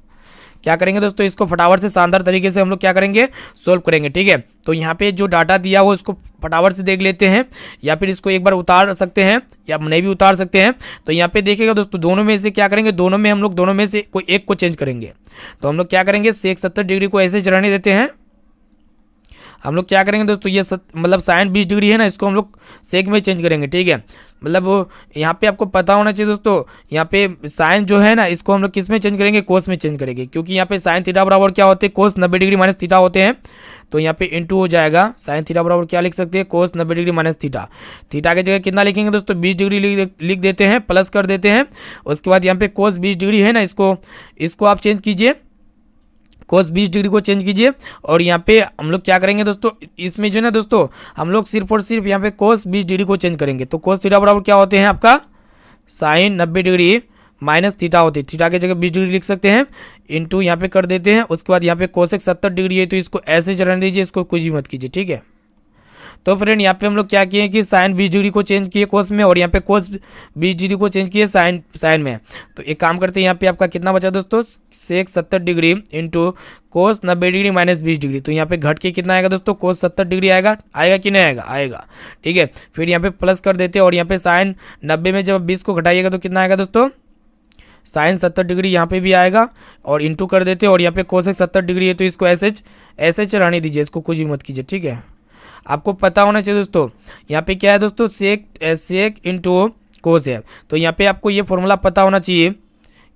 क्या करेंगे दोस्तों, इसको फटाफट से शानदार तरीके से हम लोग क्या करेंगे, सोल्व करेंगे। ठीक है, तो यहाँ पे जो डाटा दिया हो उसको फटाफट से देख लेते हैं, या फिर इसको एक बार उतार सकते हैं या नहीं भी उतार सकते हैं। तो यहाँ पे देखिएगा दोस्तों, दोनों में से क्या करेंगे, दोनों में से कोई एक को चेंज करेंगे। तो हम लोग क्या करेंगे, सेक 70 डिग्री को ऐसे चढ़ाने देते हैं। हम लोग क्या करेंगे दोस्तों, ये मतलब साइन 20 डिग्री है ना, इसको हम लोग सेक में चेंज करेंगे। ठीक है, मतलब यहाँ पे आपको पता होना चाहिए दोस्तों, यहाँ पे साइन जो है ना इसको हम लोग किस में चेंज करेंगे, कोस में चेंज करेंगे, क्योंकि यहाँ पे साइन थीटा बराबर क्या होते हैं, कोस 90 डिग्री माइनस थीटा होते हैं। तो यहाँ पे इंटू हो जाएगा, साइन थीटा बराबर क्या लिख सकते हैं, कोस 90 डिग्री माइनस थीटा। थीटा की जगह कितना लिखेंगे दोस्तों, 20 डिग्री लिख देते हैं, प्लस कर देते हैं। उसके बाद यहाँ पे कोस 20 डिग्री है ना, इसको आप चेंज कीजिए, कोस 20 डिग्री को चेंज कीजिए। और यहाँ पे हम लोग क्या करेंगे दोस्तों, इसमें जो है ना दोस्तों, हम लोग सिर्फ और सिर्फ यहाँ पे कोस 20 डिग्री को चेंज करेंगे। तो कोस थीटा बराबर क्या होते हैं आपका, साइन 90 डिग्री माइनस थीटा होती है। थीटा की जगह 20 डिग्री लिख सकते हैं, इंटू यहाँ पे कर देते हैं। उसके बाद यहाँ पे कोसेक 70 डिग्री है, तो इसको ऐसे चढ़ाने दीजिए, इसको कुछ भी मत कीजिए। ठीक है, तो फ्रेंड यहाँ पे हम लोग क्या किए कि साइन 20 डिग्री को चेंज किए कोस में, और यहाँ पे कोस 20 डिग्री को चेंज किए साइन में। तो एक काम करते हैं, यहाँ पे आपका कितना बचा दोस्तों, सेक 70 degree into cos 90 degree minus 20 degree. तो यहाँ पे घट के कितना आएगा दोस्तों, कोस 70 डिग्री आएगा कि नहीं आएगा, आएगा। ठीक है, फिर यहाँ पे प्लस कर देते हैं, और यहाँ पे साइन 90 में जब 20 को घटाइएगा तो कितना आएगा दोस्तों, साइन 70 डिग्री यहाँ पे भी आएगा, और इंटू कर देते हैं। और यहाँ पे कोसेक 70 डिग्री है, तो इसको ऐसे चढ़ाने दीजिए, इसको कुछ भी मत कीजिए। ठीक है, आपको पता होना चाहिए दोस्तों, यहाँ पे क्या है दोस्तों, सेक इंटू कोस है। तो यहाँ पे आपको ये फॉर्मूला पता होना चाहिए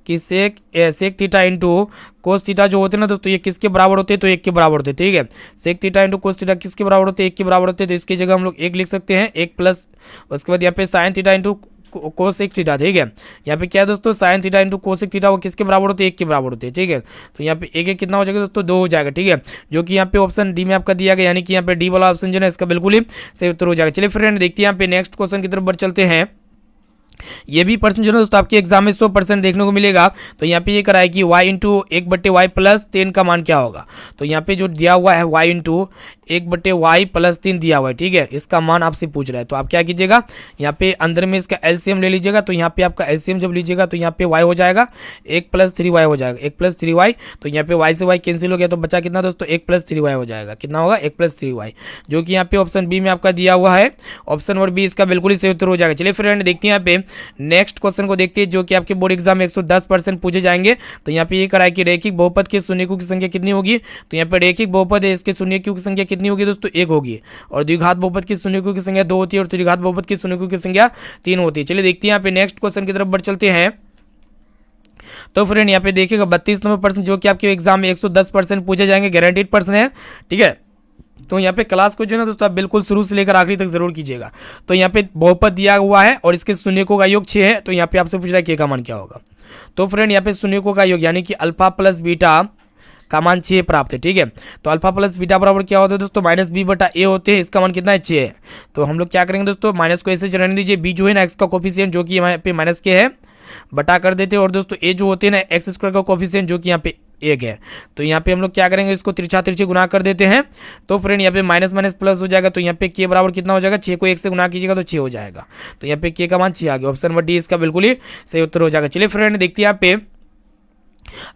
कि sec theta into cos theta जो होते हैं ना दोस्तों, ये किसके बराबर होते हैं, तो 1 के बराबर होते हैं। ठीक है, sec theta into cos theta किसके बराबर होते हैं, 1 के बराबर होते हैं। तो इसकी जगह हम लोग 1 लिख सकते हैं, 1 प्लस उसके बाद यहाँ पे sine theta into cosec theta. ठीक है, यहाँ पे क्या है दोस्तों, sine theta into cosec theta वो किसके बराबर होते हैं, 1 के बराबर होते हैं। ठीक है, तो यहाँ पे एक कितना हो जाएगा दोस्तों, 2 हो जाएगा। ठीक है, जो कि यहाँ पे ऑप्शन डी में आपका दिया गया, यानी कि यहाँ पे डी वाला ऑप्शन जो है इसका बिल्कुल ही सही उत्तर हो जाएगा। चलिए फ्रेंड देखते हैं यहाँ पे नेक्स्ट क्वेश्चन की तरफ बढ़ चलते हैं। ये भी प्रश्न जो है दोस्तों आपके एग्जाम में 100% देखने को मिलेगा। तो यहाँ पे ये कराए कि y इंटू 1/y प्लस 10 का मान क्या होगा। तो यहाँ पे जो दिया हुआ है y इंटू 1/y प्लस 3 दिया हुआ है। ठीक है, इसका मान आपसे पूछ रहा है। तो आप क्या कीजिएगा, यहाँ पे अंदर में इसका एलसीएम ले लीजिएगा। तो यहाँ पे आपका एलसीएम जब लीजिएगा तो यहाँ पे y हो जाएगा 1 + 3y हो जाएगा, 1 + 3y। तो यहाँ पे y से y कैंसिल हो गया, तो बचा कितना दोस्तों, 1 + 3y हो जाएगा। कितना होगा, 1 + 3y, जो कि यहाँ पे ऑप्शन बी में आपका दिया हुआ है। ऑप्शन और बी इसका बिल्कुल ही सही उत्तर हो जाएगा। चलिए फ्रेंड देखते हैं यहाँ पे नेक्स्ट क्वेश्चन को देखते हैं, जो कि आपके बोर्ड एग्जाम में 110% पूछे जाएंगे। तो यहाँ पे ये कराए कि रैखिक बहुपद के शून्यकों की संख्या कितनी होगी। तो यहाँ पे रैखिक बहुपद है, इसके शून्यकों की संख्या कितनी होगी दोस्तों, 1 होगी। और द्विघात बहुपद की शून्यकों की संख्या 2 होती है, और त्रिघात बहुपद की शून्यकों की संख्या 3 होती है। चलिए देखते हैं यहाँ पे नेक्स्ट क्वेश्चन की तरफ बढ़ चलते हैं। तो फ्रेंड यहाँ पे देखिएगा 32 नंबर प्रश्न, जो कि आपके एग्जाम में 110% पूछे जाएंगे, गारंटीड प्रश्न है। ठीक है, तो यहाँ पे क्लास को जो है ना दोस्तों आप बिल्कुल शुरू से लेकर आखिरी तक जरूर कीजिएगा। तो यहाँ पे बहुपद दिया हुआ है और इसके शून्यकों का योग 6 है। तो यहाँ पे आपसे पूछ रहा है k का मान क्या होगा। तो फ्रेंड यहाँ पे शून्यकों का योग यानी कि अल्फा प्लस बीटा का मान 6 प्राप्त है। ठीक है, तो अल्फा प्लस बीटा बराबर क्या होता है दोस्तों, माइनस बी बटा ए होते हैं। इसका मान कितना है, 6 है। तो हम लोग क्या करेंगे दोस्तों, माइनस को ऐसे रहने दीजिए, बी जो है ना एक्स का कोफिशिएंट जो कि यहाँ पे माइनस के है बटा कर देते हैं, और दोस्तों ए जो होते हैं ना एक्स स्क्वायर का कोफिशिएंट जो कि यहाँ पे 1 है। तो यहाँ पे हम लोग क्या करेंगे, इसको तिरछा तिरछी गुना कर देते हैं। तो फ्रेंड यहाँ पे माइनस माइनस प्लस हो जाएगा, तो यहाँ पे के बराबर कितना हो जाएगा, 6 को 1 से गुना कीजिएगा तो 6 हो जाएगा। तो यहाँ पे के का मान 6 आ गया। ऑप्शन नंबर डी इसका बिल्कुल ही सही उत्तर हो जाएगा। चलिए फ्रेंड देखते हैं यहाँ पे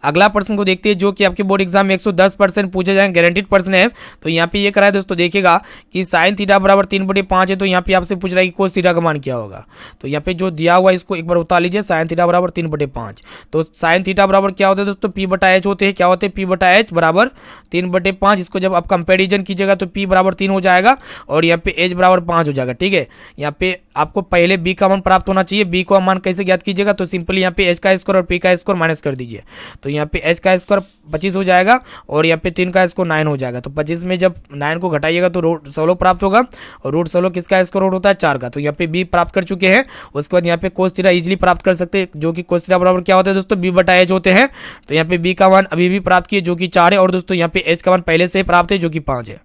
अगला प्रश्न को देखते हैं जो कि आपके बोर्ड एग्जाम में 110% पूछे जाएंगे, गारंटीड प्रश्न है। तो यहाँ पे ये करा है दोस्तों, देखिएगा कि साइन थीटा बराबर 3/5 है। तो यहाँ पे आपसे पूछ रहा है कि कोस थीटा का मान क्या होगा। तो यहाँ पे जो दिया हुआ है इसको एक बार उतार लीजिए, साइन थीटा बराबर 3/5। तो साइन थीटा बराबर क्या होता है दोस्तों, पी बटा एच होते हैं। क्या होते हैं, पी बटा एच बराबर 3/5। इसको जब आप कंपेरिजन कीजिएगा तो पी बराबर 3 हो जाएगा और यहाँ पे एच बराबर 5 हो जाएगा। ठीक है, यहाँ पे आपको पहले बी का मान प्राप्त होना चाहिए। बी का मान कैसे ज्ञात कीजिएगा, तो सिंपली यहाँ पे एच का स्क्वायर और पी का स्क्वायर माइनस कर दीजिए। तो यहाँ पे एच का स्क्वायर 25 हो जाएगा और यहाँ पे 3 का स्क्वायर 9 हो जाएगा। तो 25 में जब 9 को घटाइएगा तो रूट 16 प्राप्त होगा, और रूट 16 किसका स्क्वायर रूट होता है, 4 का। तो यहाँ पे बी प्राप्त कर चुके हैं। उसके बाद यहाँ पे कोस थीटा इजीली प्राप्त कर सकते हैं, जो कि कोस थीटा बराबर क्या होता है दोस्तों, बी बटा एच होते हैं। तो यहाँ पे बी का मान अभी भी प्राप्त किए जो कि 4 है, और दोस्तों यहाँ पे एच का मान पहले से प्राप्त है जो कि 5 है,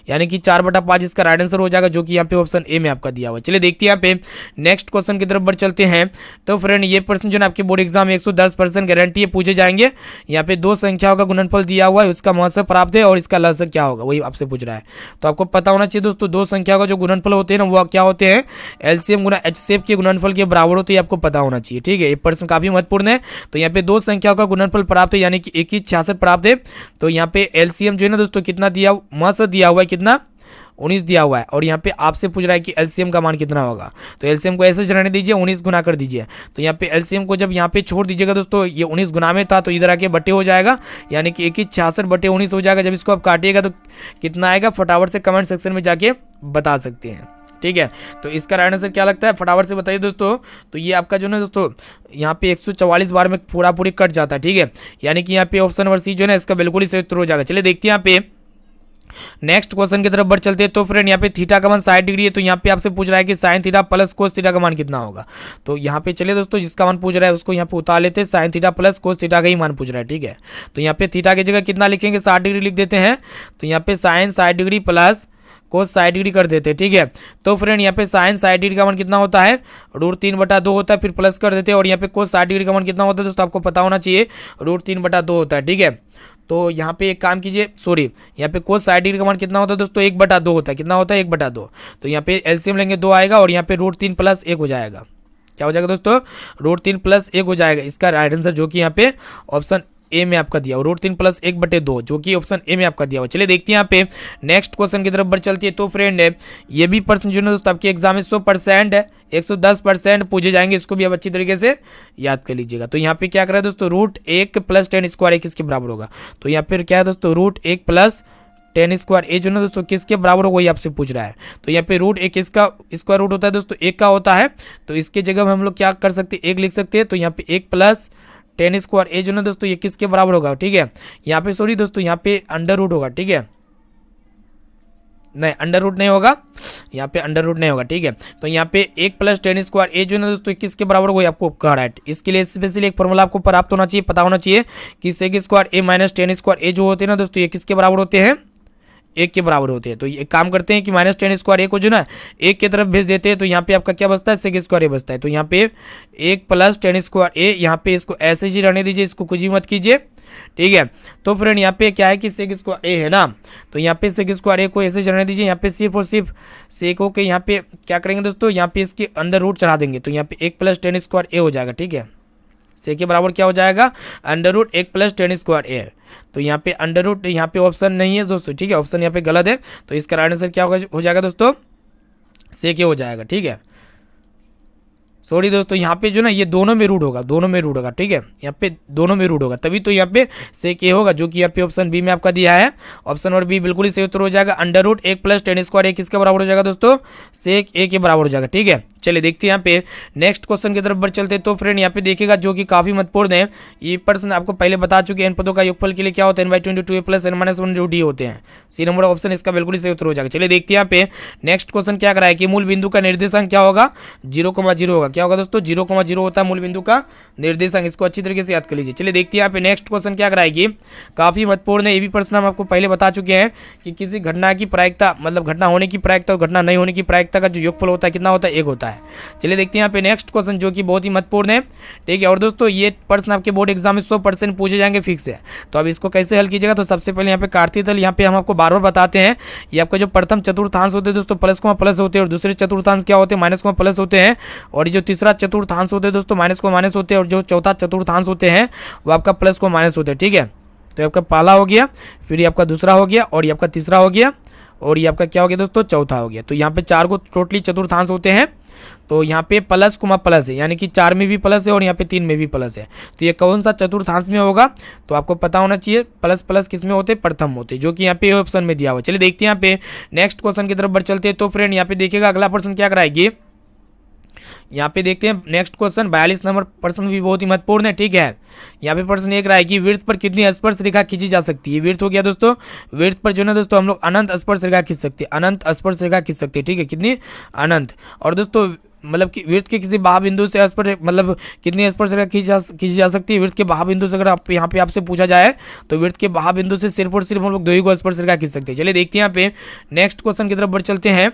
यानी कि 4/5 इसका राइट आंसर हो जाएगा, जो कि यहाँ पे ऑप्शन ए में आपका दिया हुआ है। चलिए देखते हैं यहाँ पे नेक्स्ट क्वेश्चन की तरफ बढ़ चलते हैं। तो फ्रेंड ये प्रश्न जो है आपके बोर्ड एग्जाम में 110% गारंटी है पूछे जाएंगे। यहाँ पे दो संख्याओं का गुणनफल दिया हुआ है, उसका महत्व प्राप्त है और इसका लसक क्या होगा वही आपसे पूछ रहा है। तो आपको पता होना चाहिए दोस्तों, दो संख्याओं का जो गुणनफल होते हैं ना वो क्या होते हैं, एलसीएम गुना एचसीएफ के गुणनफल के बराबर होते हैं, आपको पता होना चाहिए। ठीक है, ये प्रश्न काफी महत्वपूर्ण है। तो यहाँ पे दो संख्याओं का गुणनफल प्राप्त है यानी कि 1 प्राप्त है। तो यहाँ पे एलसीएम जो है ना दोस्तों कितना दिया, महत्व दिया हुआ है कितना, 19 दिया हुआ है, और यहाँ पे आपसे पूछ रहा है कि एलसीएम का मान कितना होगा। तो एलसीएम को ऐसे रहने दीजिए, 19 गुना कर दीजिए। तो यहाँ पे एलसीएम को जब यहाँ पे छोड़ दीजिएगा दोस्तों, ये 19 गुना में था तो इधर आके बटे हो जाएगा, यानी कि 1/66 हो जाएगा। जब इसको आप काटिएगा तो कितना आएगा, फटाफट से कमेंट सेक्शन में जाके बता सकते हैं। ठीक है, तो इसका राइट आंसर क्या लगता है, फटाफट से बताइए दोस्तों। तो ये आपका जो है दोस्तों यहाँ पे 144 बार में पूरा पूरी कट जाता है। ठीक है, यानी कि यहाँ पे ऑप्शन नंबर सी जो है ना इसका बिल्कुल ही सही उत्तर हो जाएगा। चलिए देखते हैं यहाँ पे नेक्स्ट क्वेश्चन की तरफ बढ़ चलते हैं। तो फ्रेंड यहाँ पे थीटा का मान 60 डिग्री है। तो यहाँ पे आपसे पूछ रहा है कि sine theta plus cos theta का मान कितना होगा। तो यहाँ पे चलिए दोस्तों, जिसका मान पूछ रहा है उसको यहाँ पे उतार लेते हैं, sine theta plus cos theta का ही मान पूछ रहा है। ठीक है, तो यहाँ पे थीटा की जगह कितना लिखेंगे, 60 डिग्री लिख देते हैं। तो यहाँ पे sine 60 degree plus cos 60 degree कर देते हैं। ठीक है, तो फ्रेंड यहाँ पे साइन 60 डिग्री का मान कितना होता है, √3/2 होता है, फिर प्लस कर देते हैं। और यहाँ पे कोस 60 डिग्री का मान कितना होता है दोस्तों, आपको पता होना चाहिए, √3/2 होता है। ठीक है, तो यहाँ पे एक काम कीजिए, सॉरी यहाँ पे कोस 60 डिग्री का मान कितना होता है दोस्तों, 1/2 होता है। कितना होता है, 1/2। तो यहाँ पे एलसीएम लेंगे 2 आएगा, और यहाँ पे √3 + 1 हो जाएगा। क्या हो जाएगा दोस्तों, √3 + 1 हो जाएगा। इसका राइट आंसर जो कि यहाँ पे ऑप्शन ए में आपका दिया हुआ, √3 + 1/2 जो कि ऑप्शन ए में आपका दिया हुआ। चलिए देखते हैं यहाँ पे नेक्स्ट क्वेश्चन की तरफ बढ़ चलती है। तो फ्रेंड ये भी प्रश्न जो है दोस्तों आपके एग्जाम में 100% है, 110% पूछे जाएंगे। इसको भी आप अच्छी तरीके से याद कर लीजिएगा। तो यहाँ पे क्या कर रहा है दोस्तों, √1 + tan² किसके बराबर होगा। तो यहाँ पे क्या है दोस्तों, √1 + tan² ए जो ना दोस्तों किसके बराबर होगा, वही आपसे पूछ रहा है। तो यहाँ पे √1 इसका स्क्वायर रूट होता है दोस्तों, 1 का होता है। तो इसके जगह में हम लोग क्या कर सकते हैं, 1 लिख सकते हैं। तो यहाँ पे 1 + tan² ए जो ना दोस्तों ये किसके बराबर होगा। ठीक है, यहाँ पे सॉरी दोस्तों यहाँ पे अंडर रूट होगा। ठीक है, नहीं अंडर रूट नहीं होगा, यहाँ पे अंडर रूट नहीं होगा। ठीक है, तो यहाँ पे 1 + tan² ए जो है ना दोस्तों किसके बराबर होगा, आपको कह रहा है। इसके लिए स्पेशली एक फॉर्मूला आपको प्राप्त होना चाहिए, पता होना चाहिए कि sec² ए - tan² ए जो होते हैं ना दोस्तों ये किसके बराबर होते हैं, 1 के बराबर होते हैं। तो ये काम करते हैं कि -tan² ए को जो ना 1 की तरफ भेज देते हैं। तो यहाँ पे आपका क्या बचता है, sec² ए बचता है। तो यहाँ पे 1 + tan² ए, यहाँ पे इसको ऐसे ही रहने दीजिए, इसको कुछ ही मत कीजिए। ठीक है, तो फ्रेंड यहाँ पे क्या है कि sec² ए है ना, तो यहाँ पे sec² ए को ऐसे रहने दीजिए। यहाँ पे सिर्फ और सिर्फ सेक के यहाँ पे क्या करेंगे दोस्तों, यहाँ पे इसके अंडर रूट चढ़ा देंगे। तो यहाँ पे 1 + tan² ए हो जाएगा। ठीक है, से के बराबर क्या हो जाएगा, √1 + tan² ए। तो यहाँ पे अंडर रूट यहाँ पे ऑप्शन नहीं है दोस्तों। ठीक है, ऑप्शन यहाँ पे गलत है। तो इसका राइट आंसर क्या हो जाएगा दोस्तों, से के हो जाएगा। ठीक है, सॉरी दोस्तों यहाँ पे जो ना ये दोनों में रूट होगा, दोनों में रूट होगा। ठीक है, यहाँ पे दोनों में रूट होगा, तभी तो यहाँ पे से के होगा, जो कि यहाँ पे ऑप्शन बी में आपका दिया है। ऑप्शन नंबर बी बिल्कुल ही सही उत्तर हो जाएगा। √1 + tan² ए किसके बराबर हो जाएगा दोस्तों, sec ए के बराबर हो जाएगा। ठीक है, चलिए देखते हैं यहाँ पे नेक्स्ट क्वेश्चन की तरफ बढ़ चलते हैं। तो फ्रेंड यहाँ पे देखिएगा जो कि काफी महत्वपूर्ण है, ये प्रश्न आपको पहले बता चुके हैं। इन पदों का योगफल के लिए क्या होता है, n/22 प्लस n-1 जो डी होते हैं। सी नंबर ऑप्शन इसका बिल्कुल सही उत्तर हो जाएगा। चलिए देखते हैं यहाँ पे नेक्स्ट क्वेश्चन क्या कराया कि मूल बिंदु का निर्देशांक क्या होगा, 0,0 होगा। क्या होगा दोस्तों, 0,0 होता है मूल बिंदु का निर्देशांक। इसको अच्छी तरीके से याद कर लीजिए। चलिए देखते हैं यहाँ पे नेक्स्ट क्वेश्चन क्या कराएगी, काफी महत्वपूर्ण है। ये भी प्रश्न हम आपको पहले बता चुके हैं कि किसी घटना की प्रायिकता, मतलब घटना होने की प्रायिकता और घटना नहीं होने की प्रायिकता का जो योगफल होता है कितना होता है, 1 होता है। चलिए देखते हैं यहाँ पे नेक्स्ट क्वेश्चन जो कि बहुत ही महत्वपूर्ण है, ठीक है। और दोस्तों ये प्रश्न आपके बोर्ड एग्जाम में 100% पूछे जाएंगे, फिक्स है। तो अब इसको कैसे हल कीजिएगा, तो सबसे पहले यहाँ पे कार्तीय तल, यहाँ पे हम आपको बार बार बताते हैं, ये आपका जो प्रथम चतुर्थांश होते हैं दोस्तों प्लस को प्लस होते हैं, और दूसरे चतुर्थांश क्या होते हैं, माइनस को प्लस होते हैं, और ये जो तीसरा चतुर्थांश होते हैं दोस्तों माइनस को माइनस होते हैं, और जो चौथा चतुर्थांश होते हैं वो आपका प्लस को माइनस होते हैं, ठीक है। तो आपका पहला हो गया, फिर ये आपका दूसरा हो गया, और ये आपका तीसरा हो गया, और ये आपका क्या हो गया दोस्तों, चौथा हो गया। तो यहाँ पे 4 को टोटली चतुर्थांश होते हैं। तो यहाँ पे प्लस कुमा प्लस है, यानी कि 4 में भी प्लस है और यहाँ पे 3 में भी प्लस है। तो ये कौन सा चतुर्थांश में होगा, तो आपको पता होना चाहिए प्लस प्लस किस में होते हैं, प्रथम होते हैं, जो कि यहाँ पे ऑप्शन में दिया हुआ है। चलिए देखते हैं यहाँ पे नेक्स्ट क्वेश्चन की तरफ बढ़ चलते हैं। तो फ्रेंड यहाँ पे देखिएगा अगला प्रश्न क्या कराएगी, यहाँ पे देखते हैं नेक्स्ट क्वेश्चन 42 नंबर प्रश्न भी बहुत ही महत्वपूर्ण है, ठीक है। यहाँ पे प्रश्न एक रहा है कि वृत्त पर कितनी स्पर्श रेखा खींची जा सकती है। वृत्त हो गया दोस्तों, वृत्त पर जो है दोस्तों हम लोग अनंत स्पर्श रेखा खींच सकते हैं, अनंत स्पर्श रेखा खींच सकते हैं, ठीक है। कितनी, अनंत। और दोस्तों मतलब कि वृत्त के किसी महाबिंदु से स्पर्श, मतलब कितनी स्पर्श रेखा खींची जा सकती है। वृत्त के महाबिंदु से अगर आप यहाँ पे आपसे पूछा जाए तो वृत्त के महाबिंदु से सिर्फ और सिर्फ हम लोग 2 ही को स्पर्श रेखा खींच सकते हैं। चलिए देखते हैं यहाँ पे नेक्स्ट क्वेश्चन की तरफ बढ़ चलते हैं।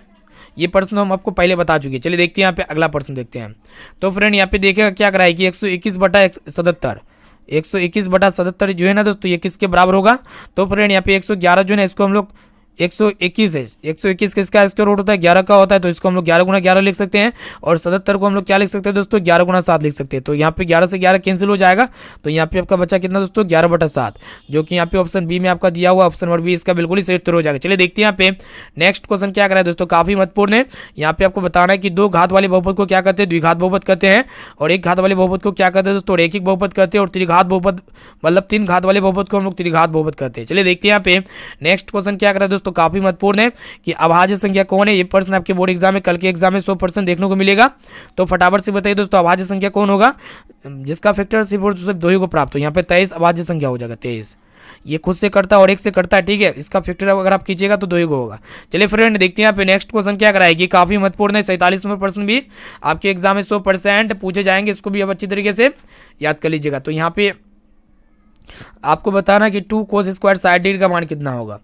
ये प्रश्न हम आपको पहले बता चुके हैं। चलिए देखते हैं यहाँ पे अगला प्रश्न देखते हैं। तो फ्रेंड यहाँ पे देखिएगा क्या कराएगी, 121/77, 121/77 जो है ना दोस्तों ये किसके बराबर होगा। तो फ्रेंड यहाँ पे 111 जो है ना इसको हम लोग 121 है, 121 किसका स्क्वायर रूट होता है, 11 का होता है। तो इसको हम लोग 11 × 11 लिख सकते हैं, और 77 को हम लोग क्या लिख सकते हैं दोस्तों, 11 × 7 लिख सकते हैं। तो यहाँ पे 11 से 11 कैंसिल हो जाएगा, तो यहाँ पे आपका बचा कितना दोस्तों, 11/7, जो कि यहाँ पे ऑप्शन बी में आपका दिया हुआ, ऑप्शन नंबर बी इसका बिल्कुल ही सही उत्तर हो जाएगा। चलिए देखते हैं यहाँ पे नेक्स्ट क्वेश्चन क्या करा है दोस्तों, काफी महत्वपूर्ण है। यहाँ पे आपको बताना है कि 2 घात वाले बहुपद को क्या कहते हैं, द्विघात बहुपद कहते हैं, और 1 घात वाले बहुपद को क्या कहते हैं दोस्तों, रैखिक बहुपद कहते हैं, और त्रिघात बहुपद मतलब 3 घात वाले बहुपद को हम लोग त्रिघात बहुपद कहते हैं। चलिए देखते हैं यहाँ पे नेक्स्ट क्वेश्चन क्या करा है दोस्तों, काफी महत्वपूर्ण है कि अभाज्य संख्या कौन है। ये प्रश्न आपके बोर्ड एग्जाम में, कल के एग्जाम में 100% देखने को मिलेगा। तो फटाफट से बताइए दोस्तों, अभाज्य संख्या कौन होगा जिसका फैक्टर सिर्फ और सिर्फ 2 ही को प्राप्त हो। यहाँ पे 23 अभाज्य संख्या हो जाएगा, 23। ये खुद से करता है और 1 से करता है, ठीक है। इसका फैक्टर अगर आप कीजिएगा तो 2 ही को होगा। चलिए फ्रेंड देखते हैं यहाँ पे नेक्स्ट क्वेश्चन क्या कराएगी, काफी महत्वपूर्ण है। 47 नंबर प्रश्न भी आपके एग्जाम में 100% पूछे जाएंगे, इसको भी आप अच्छी तरीके से याद कर लीजिएगा। तो यहाँ पे आपको बताना कि 2 cos स्क्वायर साइड डिग्री का मान कितना होगा,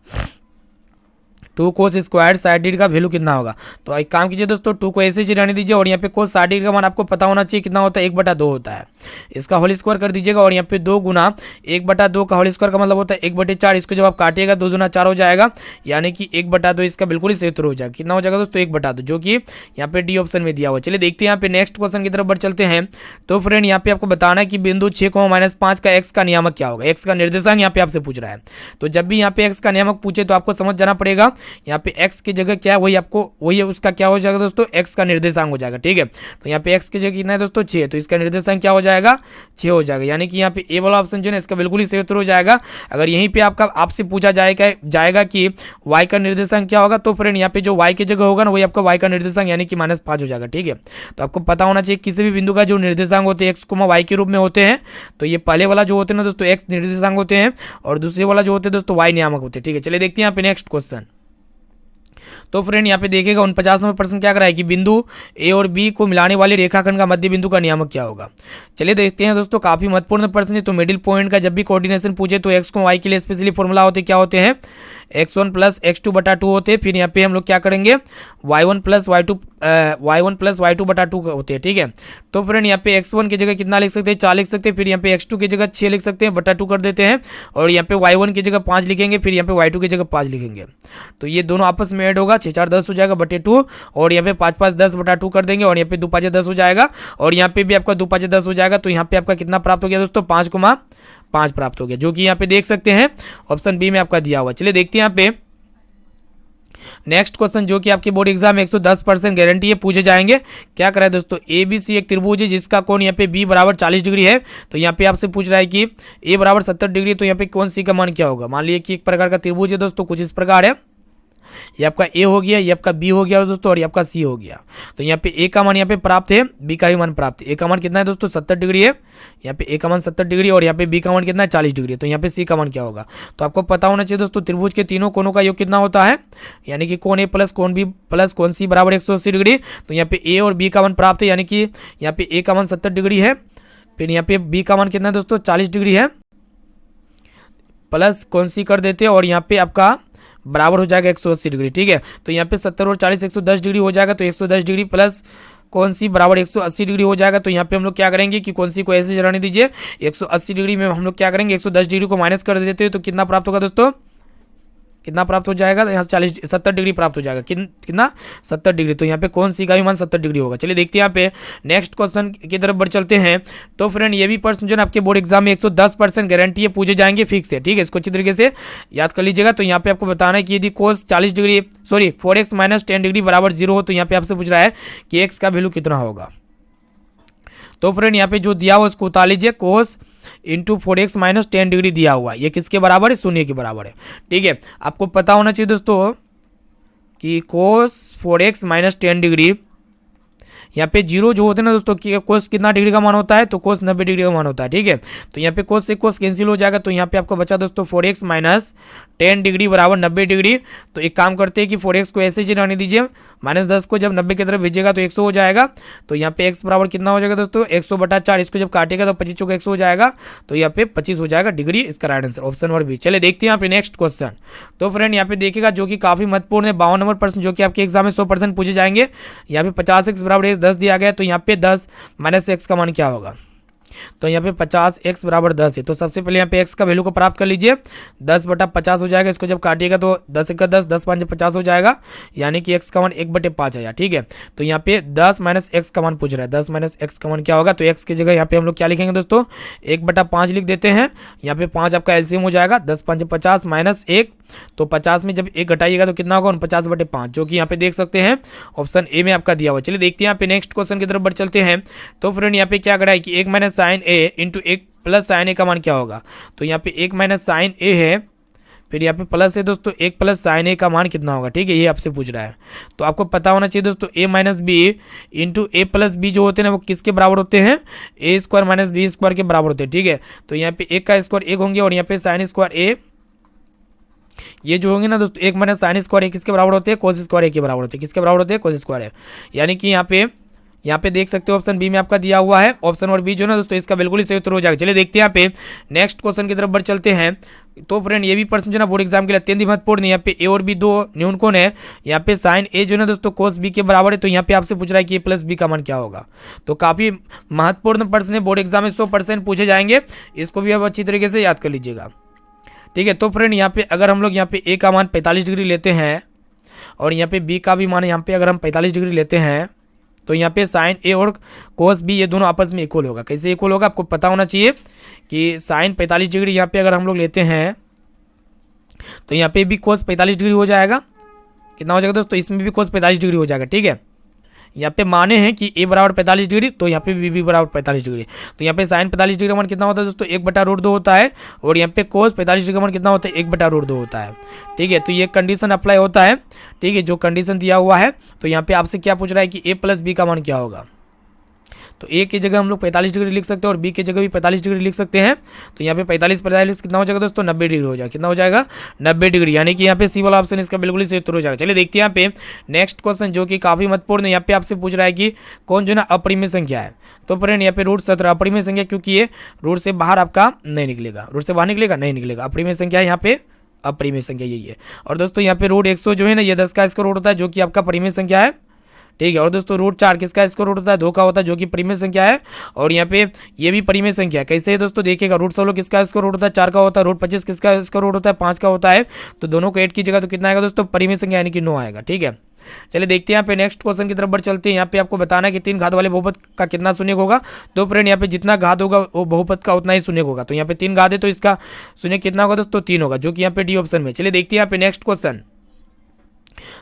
2 cos स्क्वायर साइड डिग्री का वैल्यू कितना होगा। तो एक काम कीजिए दोस्तों, 2 को ऐसे ही रहने दीजिए, और यहाँ पे cos साइड डिग्री का मान आपको पता होना चाहिए कितना होता है, 1/2 होता है। इसका होल स्क्वायर कर दीजिएगा, और यहाँ पे 2 × 1/2 का होल स्क्वायर का मतलब होता है 1/4। इसको जब आप काटिएगा 2 दूना 4 हो जाएगा, यानी कि 1/2 इसका बिल्कुल ही सही उत्तर हो जाएगा। कितना हो जाएगा दोस्तों, 1/2, जो कि यहाँ पे डी ऑप्शन में दिया हुआ। चलिए देखते हैं यहाँ पे नेक्स्ट क्वेश्चन की तरफ बढ़ चलते हैं। तो फ्रेंड यहाँ पे आपको बताना है कि बिंदु 6, -5 का एक्स का नियामक क्या होगा। एक्स का निर्देशांक यहाँ पे आपसे पूछ रहा है। तो जब भी यहाँ पे एक्स का नियामक पूछे तो आपको समझ जाना पड़ेगा, यहाँ पे एक्स की जगह क्या है, वही है उसका क्या हो जाएगा दोस्तों, एक्स का निर्देशांक हो जाएगा, ठीक है। तो यहाँ पे एक्स की जगह कितना है दोस्तों, 6, तो इसका निर्देशांक क्या हो जाएगा, 6 हो जाएगा। यानी कि यहाँ पे ए वाला ऑप्शन जो है इसका बिल्कुल ही सही उत्तर हो जाएगा। अगर यहीं पे आपसे पूछा जाएगा कि वाई का निर्देशांक क्या होगा, तो फ्रेंड यहाँ पे जो वाई की जगह होगा ना वही आपका वाई का निर्देशांक यानी कि -5 हो जाएगा, ठीक है। तो आपको पता होना चाहिए किसी भी बिंदु का जो निर्देशांक होते हैं एक्स, वाई के रूप में होते हैं। तो ये पहले वाला जो होते हैं ना दोस्तों एक्स निर्देशांक होते हैं, और दूसरे वाला जो होते हैं दोस्तों वाई नियामक होते हैं, ठीक है। चलिए देखते हैं यहाँ पे नेक्स्ट क्वेश्चन। तो फ्रेंड यहाँ पे देखिएगा 49 नंबर प्रश्न क्या कराए कि बिंदु ए और बी को मिलाने वाले रेखाखंड का मध्य बिंदु का नियामक क्या होगा। चलिए देखते हैं दोस्तों, काफी महत्वपूर्ण प्रश्न है। तो मिडिल पॉइंट का जब भी कोऑर्डिनेशन पूछे तो एक्स को वाई के लिए स्पेशली फॉर्मूला होते क्या होते हैं, x1 + x2/2 होते हैं। फिर यहाँ पे हम लोग क्या करेंगे, y1 + y2/2 होते हैं, ठीक है। तो फ्रेंड यहाँ पे x1 की जगह कितना लिख सकते हैं, 4 लिख सकते हैं। फिर यहाँ पे x2 की जगह 6 लिख सकते हैं, /2 कर देते हैं। और यहाँ पे y1 की जगह 5 लिखेंगे, फिर यहाँ पे y2 की जगह 5 लिखेंगे। तो ये दोनों आपस में ऐड होगा, 6 × 4 = 10 हो जाएगा, /2। और यहाँ पे 5 × 5 = 10/2 कर देंगे, और यहाँ पे 2 × 5 = 10 हो जाएगा, और यहाँ पे भी आपका 2 × 5 = 10 हो जाएगा। तो यहाँ पे आपका कितना प्राप्त हो गया दोस्तों, 5,5 प्राप्त हो गया, जो कि यहाँ पे देख सकते हैं ऑप्शन बी में आपका दिया हुआ। चलिए देखते हैं यहाँ पे नेक्स्ट क्वेश्चन, जो कि आपके बोर्ड एग्जाम में 110% गारंटी है पूछे जाएंगे। क्या करा है दोस्तों, ए बी सी एक त्रिभुज है जिसका कोण यहाँ पे बी = 40 डिग्री है। तो यहाँ पे आपसे पूछ रहा है कि ए = 70 डिग्री, तो यहाँ पे कौन सी का मान क्या होगा। मान लीजिए कि एक प्रकार का त्रिभुज है दोस्तों, कुछ इस प्रकार है। ये आपका ए हो गया, ये आपका बी हो गया दोस्तों, और ये आपका सी हो गया। तो यहाँ पे ए का मान यहाँ पे प्राप्त है, बी का भी मान प्राप्त है। ए का मान कितना है दोस्तों 70 डिग्री है, यहाँ पे ए का मान 70 डिग्री, और यहाँ पे बी का मान कितना है 40 डिग्री है। तो यहाँ पे सी का मान क्या होगा, तो आपको पता होना चाहिए दोस्तों त्रिभुज के तीनों कोनों का योग कितना होता है, यानी कि कोण ए प्लस कोण बी प्लस कोण सी बराबर 180 डिग्री। तो यहाँ पे ए और बी का मान प्राप्त है, यानी कि यहाँ पे ए का मान 70 डिग्री है, फिर यहाँ पे बी का मान कितना है दोस्तों 40 डिग्री है, प्लस कौन सी कर देते हैं, और यहाँ पे आपका बराबर हो जाएगा 180 डिग्री। ठीक है, तो यहाँ पे 70 और 40 110 डिग्री हो जाएगा। तो 110 डिग्री प्लस कौन सी बराबर 180 डिग्री हो जाएगा। तो यहाँ पे हम लोग क्या करेंगे कि कौन सी को ऐसे रहने दीजिए, 180 डिग्री में हम लोग क्या करेंगे 110 डिग्री को माइनस कर देते हैं। तो कितना प्राप्त होगा दोस्तों, कितना प्राप्त हो जाएगा, यहाँ 70 डिग्री प्राप्त हो जाएगा। कितना 70 डिग्री। तो यहाँ पे कौन सी का भी मान 70 डिग्री होगा। चलिए देखते हैं यहाँ पे नेक्स्ट क्वेश्चन की तरफ बढ़ चलते हैं। तो फ्रेंड ये भी प्रश्न जो है आपके बोर्ड एग्जाम में 110% गारंटी है पूछे जाएंगे, फिक्स है। ठीक है, इसको अच्छी तरीके से याद कर लीजिएगा। तो यहाँ पे आपको बताना है कि यदि कोस 40 डिग्री 4x माइनस 10 डिग्री बराबर 0 हो, तो यहाँ पे आपसे पूछ रहा है कि एक्स का वैल्यू कितना होगा। तो फ्रेंड यहाँ पे जो दिया हुआ उसको उतार लीजिए, कोस इंटू 4x माइनस 10 डिग्री दिया हुआ, ये किसके बराबर है, शून्य के बराबर है। ठीक है, आपको पता होना चाहिए दोस्तों कि कोस 4x माइनस 10 डिग्री, यहाँ पे जीरो जो होते हैं ना दोस्तों, कि कोस कितना डिग्री का मान होता है, तो कोस 90 डिग्री का मान होता है। ठीक है, तो यहाँ पे कोस से कोस कैंसिल हो जाएगा। तो यहाँ पे आपको बचा दोस्तों 4x माइनस 10 डिग्री बराबर 90 डिग्री। तो एक काम करते हैं कि 4x को ऐसे ही रहने दीजिए, -10 को जब 90 की तरफ भेजेगा तो 100 हो जाएगा। तो यहाँ पे x बराबर कितना हो जाएगा दोस्तों 100/4, इसको जब काटेगा तो 25 चौका 100 हो जाएगा। तो यहाँ पे 25 हो जाएगा डिग्री, इसका right answer option number B. चले देखते हैं यहाँ पे नेक्स्ट क्वेश्चन। तो फ्रेंड यहाँ पे देखिएगा जो कि काफी महत्वपूर्ण है, 52 नंबर प्रश्न जो कि आपके एग्जाम में 100% पूछे जाएंगे। यहाँ पे 50x बराबर 10 दिया गया है। तो यहाँ पे 10 माइनस x का मान क्या होगा, तो यहाँ पे 50x बराबर 10 है। तो सबसे पहले यहाँ पे x का वैल्यू को प्राप्त कर लीजिए, 10/50 हो जाएगा। इसको जब काटिएगा तो 10 × 10 10 × 5 = 50 हो जाएगा, यानी कि x का मान 1/5 आया। ठीक है, तो यहाँ पे 10 माइनस x का मान पूछ रहा है, 10 माइनस x का मान क्या होगा। तो x की जगह यहाँ पे हम लोग क्या लिखेंगे दोस्तों 1/5 लिख देते हैं। यहाँ पे 5 आपका एलसीएम हो जाएगा, 10 × 5 = 50 माइनस 1, तो 50 में जब 1 घटाइएगा तो कितना होगा 49/5, जो कि यहाँ पे देख सकते हैं ऑप्शन ए में आपका दिया हुआ। चलिए देखते हैं यहाँ पे नेक्स्ट क्वेश्चन की तरफ बढ़ चलते हैं। तो फ्रेंड यहाँ पे क्या करा है कि 1 माइनस साइन ए इंटू 1 प्लस साइन ए का मान क्या होगा। तो यहाँ पे 1 माइनस साइन ए है, फिर यहाँ पे प्लस है दोस्तों 1 प्लस साइन ए का मान कितना होगा। ठीक है, ये आपसे पूछ रहा है। तो आपको पता होना चाहिए दोस्तों a minus B into A plus B जो होते हैं ना वो किसके बराबर होते हैं, A square minus B square के बराबर होते हैं। ठीक है, तो यहाँ पे 1 का स्क्वायर 1 होंगे, और यहाँ पे साइन स्क्वायर ए ये जो होंगे ना दोस्तों 1 माइनस साइन स्क्वायर ए किसके बराबर होते हैं, कोस स्क्वायर ए के बराबर होते हैं। किसके बराबर होते हैं, कोस स्क्वायर ए। यानी कि यहाँ पे देख सकते हो ऑप्शन बी में आपका दिया हुआ है, ऑप्शन और बी जो ना दोस्तों इसका बिल्कुल ही सही उत्तर हो जाएगा। चलिए देखते हैं यहाँ पे नेक्स्ट क्वेश्चन की तरफ बढ़ चलते हैं। तो फ्रेंड ये भी प्रश्न जो ना बोर्ड एग्जाम के लिए अत्यंत महत्वपूर्ण है। यहाँ पे ए और बी दो न्यून कोण है, यहाँ पे साइन ए जो ना दोस्तों कोस बी के बराबर है। तो यहाँ पे आपसे पूछ रहा है कि ए प्लस बी का मान क्या होगा। तो काफी महत्वपूर्ण प्रश्न है, बोर्ड एग्जाम में 100% पूछे जाएंगे, इसको भी आप अच्छी तरीके से याद कर लीजिएगा। ठीक है, तो फ्रेंड यहाँ पे अगर हम लोग यहाँ पे ए का मान 45 डिग्री लेते हैं, और यहाँ पे बी का भी मान यहाँ पे अगर हम 45 डिग्री लेते हैं, तो यहाँ पे साइन ए और कोस बी ये दोनों आपस में इक्वल होगा। कैसे इक्वल होगा, आपको पता होना चाहिए कि साइन 45 डिग्री यहाँ पे अगर हम लोग लेते हैं, तो यहाँ पे भी कोस 45 डिग्री हो जाएगा। कितना हो जाएगा दोस्तों, इसमें भी कोस 45 डिग्री हो जाएगा। ठीक है, यहाँ पे माने हैं कि ए बराबर 45 डिग्री, तो यहाँ पे बी बराबर 45 डिग्री। तो यहाँ पे साइन 45 डिग्री का मान कितना होता है दोस्तों 1/√2 होता है, और यहाँ पे कोस 45 डिग्री का मान कितना होता है 1/√2 होता है। ठीक है, तो ये कंडीशन अप्लाई होता है। ठीक है, जो कंडीशन दिया हुआ है। तो यहाँ पे आपसे क्या पूछ रहा है कि ए प्लस बी का मान क्या होगा। तो ए की जगह हम लोग 45 डिग्री लिख सकते हैं, और बी की जगह भी 45 डिग्री लिख सकते हैं। तो यहाँ पे 45 कितना हो जाएगा दोस्तों 90 डिग्री हो जाएगा। कितना हो जाएगा 90 डिग्री, यानी कि यहाँ पे सी वाला ऑप्शन इसका बिल्कुल ही सही उत्तर हो जाएगा। चलिए देखते हैं यहाँ पे नेक्स्ट क्वेश्चन जो कि काफी महत्वपूर्ण है। यहाँ पे आपसे पूछ रहा है कि कौन जो ना अपरिमेय संख्या है। तो फ्रेंड यहाँ पे √17 अपरिमेय संख्या, क्योंकि ये रूट से बाहर आपका नहीं निकलेगा, रूट से बाहर निकलेगा नहीं निकलेगा। अपरिमेय संख्या यहाँ पे अपरिमेय संख्या यही है। और दोस्तों यहाँ पे √100 जो है ना ये 10 का स्क्वायर रूट होता है, जो कि आपका परिमेय संख्या है। ठीक है, और दोस्तों √4 किसका स्क्वायर रूट होता है, 2 का होता है, जो कि परिमेय संख्या है। और यहाँ पे ये भी परिमेय संख्या है। कैसे है दोस्तों, देखिएगा √16 किसका स्क्वायर रूट होता है 4 का होता है, √25 किसका स्क्वायर रूट होता है 5 का होता है। तो दोनों को ऐड कीजिएगा तो कितना आएगा दोस्तों परिमेय संख्या, यानी कि 9 आएगा। ठीक है, चलिए देखते हैं यहाँ पे नेक्स्ट क्वेश्चन की तरफ बढ़ चलते हैं। यहाँ पे आपको बताना है कि 3 घात वाले बहुपद का कितना शून्य होगा। तो फ्रेंड यहाँ पे जितना घात होगा वो बहुपद का उतना ही शून्य होगा। तो यहाँ पे 3 घात है, तो इसका शून्य कितना होगा दोस्तों 3 होगा, जो कि यहाँ पे डी ऑप्शन में। चलिए देखते हैं यहाँ पे नेक्स्ट क्वेश्चन।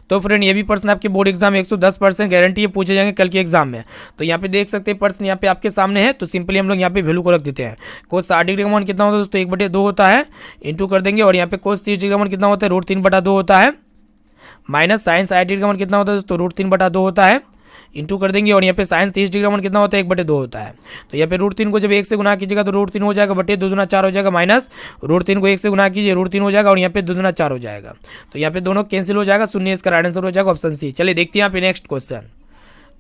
तो फ्रेंड ये भी प्रश्न आपके बोर्ड एग्जाम में 110% गारंटी है पूछे जाएंगे कल के एग्जाम में। तो यहाँ पे देख सकते हैं प्रश्न यहाँ पे आपके सामने है। तो सिंपली हम लोग यहाँ पे वैल्यू को रख देते हैं। कोस 60 डिग्री का मान कितना होता है दोस्तों 1/2 होता है, इंटू कर देंगे। और यहाँ पे कोस 30 डिग्री का मान कितना होता है √3/2 होता है, माइनस साइन 60 डिग्री का मान कितना होता है दोस्तों, √3/2 होता है, इंटू कर देंगे। और यहाँ पे साइन 30 डिग्री का मान कितना होता है, 1/2 होता है। तो यहाँ पे √3 को जब 1 से गुना कीजिएगा तो √3 हो जाएगा, बटे 2 दूना 4 हो जाएगा, माइनस √3 को 1 से गुना कीजिए √3 हो जाएगा, और यहाँ पे 2 दूना 4 हो जाएगा। तो यहाँ पे दोनों कैंसिल हो जाएगा, शून्य इसका राइट आंसर हो जाएगा ऑप्शन सी। चलिए देखते हैं यहाँ पे नेक्स्ट क्वेश्चन।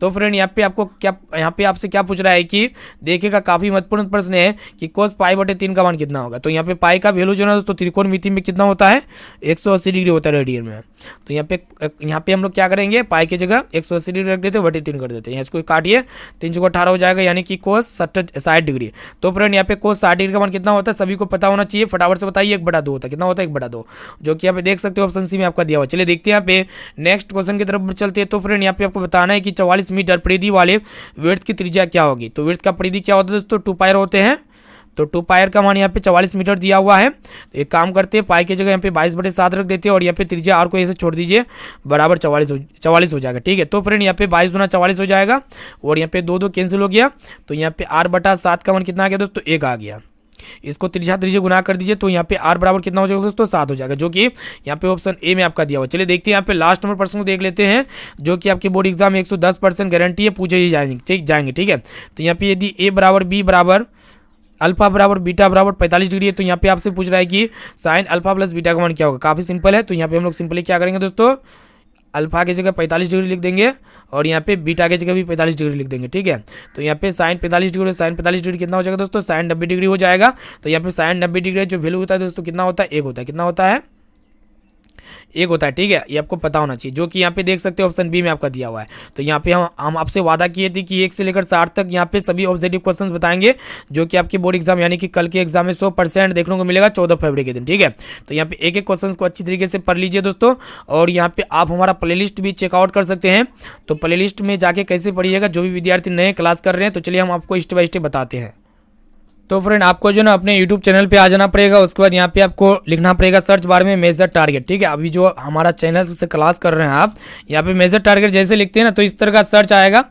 तो फ्रेंड यहाँ पे आपको क्या, यहाँ पे आपसे क्या पूछ रहा है कि देखिएगा, काफी महत्वपूर्ण प्रश्न है कि cos π/3 का मान कितना होगा। तो यहाँ पे पाई का वैल्यू जो है दोस्तों त्रिकोणमिति में कितना होता है, 180 डिग्री होता है रेडियन में। तो यहाँ पे हम लोग क्या करेंगे, पाई की जगह 180 डिग्री रख देते हैं, बटे 3 कर देते हैं। इसको काटिए, 3 × 18 हो जाएगा, यानी कि cos 60 डिग्री। तो फ्रेंड यहाँ पे cos 60 डिग्री का मान कितना होता है, सभी को पता होना चाहिए, फटाफट से बताइए। 1/2 होता है, कितना होता है, 1/2, जो कि यहाँ पे देख सकते हो ऑप्शन सी में आपका दिया हुआ। चलिए देखते हैं यहाँ पे नेक्स्ट क्वेश्चन की तरफ चलते हैं। तो फ्रेंड यहाँ पे आपको बताना है कि 44 मीटर परिधि वाले विड्थ की त्रिज्या क्या होगी। तो विड्थ का परिधि क्या होता है दोस्तों, 2 पायर होते हैं। तो 2 पायर का मान यहाँ पे 44 मीटर दिया हुआ है। तो एक काम करते हैं, पाई की जगह यहाँ पे 22/7 रख देते हैं, और यहाँ पे त्रिज्या आर को ऐसे छोड़ दीजिए, बराबर 44 हो जाएगा। ठीक है, तो फ्रेंड यहाँ पे 22 × 44 हो जाएगा, और यहाँ पे 2 कैंसिल हो गया। तो यहाँ पे r/7 का मान कितना आ गया दोस्तों, 1 आ गया। इसको त्रिज्या गुना कर दीजिए, तो यहाँ पे r बराबर कितना हो जाएगा दोस्तों, 7 हो जाएगा, जो कि यहाँ पे ऑप्शन ए में आपका दिया हुआ। चलिए देखते हैं यहाँ पे लास्ट नंबर प्रश्न को देख लेते हैं, जो कि आपके बोर्ड एग्जाम 110% गारंटी है, पूछे ही जाएंगे। ठीक है, तो यहाँ पे यदि a बराबर b बराबर अल्फा बराबर बीटा बराबर 45 डिग्री है, तो यहाँ पे आपसे पूछ रहा है कि साइन अल्फा प्लस बीटा का मान क्या होगा। काफी सिंपल है, तो यहाँ पे हम लोग सिंपली क्या करेंगे दोस्तों, अल्फा की जगह 45 डिग्री लिख देंगे, और यहाँ पे बीटा की जगह भी 45 डिग्री लिख देंगे। ठीक है, तो यहाँ पे साइन 45 डिग्री, साइन 45 डिग्री कितना हो जाएगा दोस्तों, साइन 90 डिग्री हो जाएगा। तो यहाँ पे साइन 90 डिग्री जो वैल्यू होता है दोस्तों कितना होता है, 1 होता है। कितना होता है, 1 होता है। ठीक है, ये आपको पता होना चाहिए, जो कि यहाँ पे देख सकते हो ऑप्शन बी में आपका दिया हुआ है। तो यहाँ पे हम आपसे वादा किए थे कि 1 से लेकर 60 तक यहाँ पे सभी ऑब्जेक्टिव क्वेश्चंस बताएंगे, जो कि आपके बोर्ड एग्जाम यानी कि कल के एग्जाम में 100% देखने को मिलेगा 14 फरवरी के दिन। ठीक है, तो यहाँ पे एक एक क्वेश्चन को अच्छी तरीके से पढ़ लीजिए दोस्तों, और यहाँ पे आप हमारा प्लेलिस्ट भी चेकआउट कर सकते हैं। तो प्लेलिस्ट में जाके कैसे पढ़िएगा, जो भी विद्यार्थी नए क्लास कर रहे हैं, तो चलिए हम आपको स्टेप बाय स्टेप बताते हैं। तो फ्रेंड आपको जो ना अपने YouTube चैनल पे आ जाना पड़ेगा, उसके बाद यहाँ पे आपको लिखना पड़ेगा सर्च बार में मेजर टारगेट। ठीक है, अभी जो हमारा चैनल से क्लास कर रहे हैं आप, यहाँ पे मेजर टारगेट जैसे लिखते हैं ना, तो इस तरह का सर्च आएगा।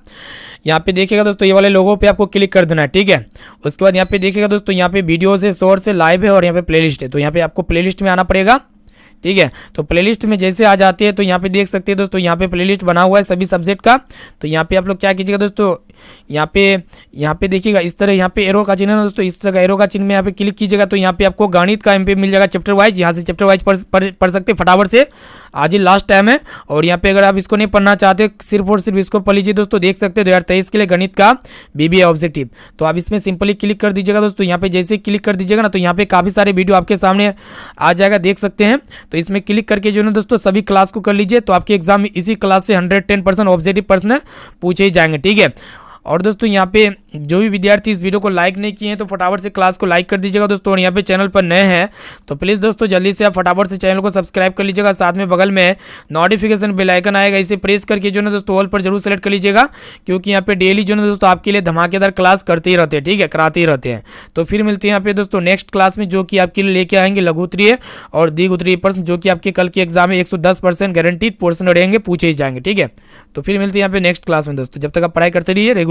यहाँ पे देखिएगा दोस्तों, ये वाले लोगों पे आपको क्लिक कर देना है। ठीक है, उसके बाद यहाँ पे देखिएगा दोस्तों, यहाँ पे वीडियो से शॉर्ट से लाइव है, और यहाँ पे प्लेलिस्ट है। तो यहाँ पे आपको प्लेलिस्ट में आना पड़ेगा। ठीक है, तो प्लेलिस्ट में जैसे आ जाते हैं, तो यहाँ पे देख सकते हैं दोस्तों, यहाँ पे प्लेलिस्ट बना हुआ है सभी सब्जेक्ट का। तो यहाँ पे आप लोग क्या कीजिएगा दोस्तों, यहाँ पे देखिएगा इस तरह, यहाँ पे एरो का चिन्ह है दोस्तों, इस तरह का एरो का चिन्ह में यहाँ पे क्लिक कीजिएगा, तो यहाँ पे आपको गणित का MP मिल जाएगा चैप्टर वाइज। यहाँ से चैप्टर वाइज पढ़ सकते फटाफट से, आज ही लास्ट टाइम है। और यहाँ पे अगर आप इसको नहीं पढ़ना चाहते, सिर्फ और सिर्फ इसको पढ़ लीजिए दोस्तों, देख सकते हैं 2023 के लिए गणित का BBA ऑब्जेक्टिव। तो आप इसमें सिंपली क्लिक कर दीजिएगा दोस्तों। यहाँ पे जैसे क्लिक कर दीजिएगा ना, तो यहाँ पे काफी सारे वीडियो आपके सामने आ जाएगा, देख सकते हैं। तो इसमें क्लिक करके जो है दोस्तों सभी क्लास को कर लीजिए, तो आपके एग्जाम में इसी क्लास से 110% ऑब्जेक्टिव प्रश्न पूछे ही जाएंगे। ठीक है, और दोस्तों यहाँ पे जो भी विद्यार्थी इस वीडियो को लाइक नहीं किए हैं, तो फटाफट से क्लास को लाइक कर दीजिएगा दोस्तों। और यहाँ पे चैनल पर नए हैं तो प्लीज़ दोस्तों जल्दी से आप फटाफट से चैनल को सब्सक्राइब कर लीजिएगा। साथ में बगल में नोटिफिकेशन बेल आइकन आएगा, इसे प्रेस करके जो है दोस्तों ऑल पर जरूर सेलेक्ट कर लीजिएगा, क्योंकि यहाँ पे डेली जो है दोस्तों आपके लिए धमाकेदार क्लास करते ही रहते हैं। ठीक है, कराते ही रहते हैं। तो फिर मिलते हैं यहाँ पे दोस्तों नेक्स्ट क्लास में, जो कि आपके लिए लेके आएंगे लघुत्तरीय और दीर्घोत्तरीय प्रश्न, जो कि आपके कल के एग्जाम में 110% गारंटीड पोर्शन रहेंगे, पूछे ही जाएंगे। ठीक है, तो फिर मिलते हैं यहाँ पे नेक्स्ट क्लास में दोस्तों। जब तक आप पढ़ाई करते रहिए रेगुलर।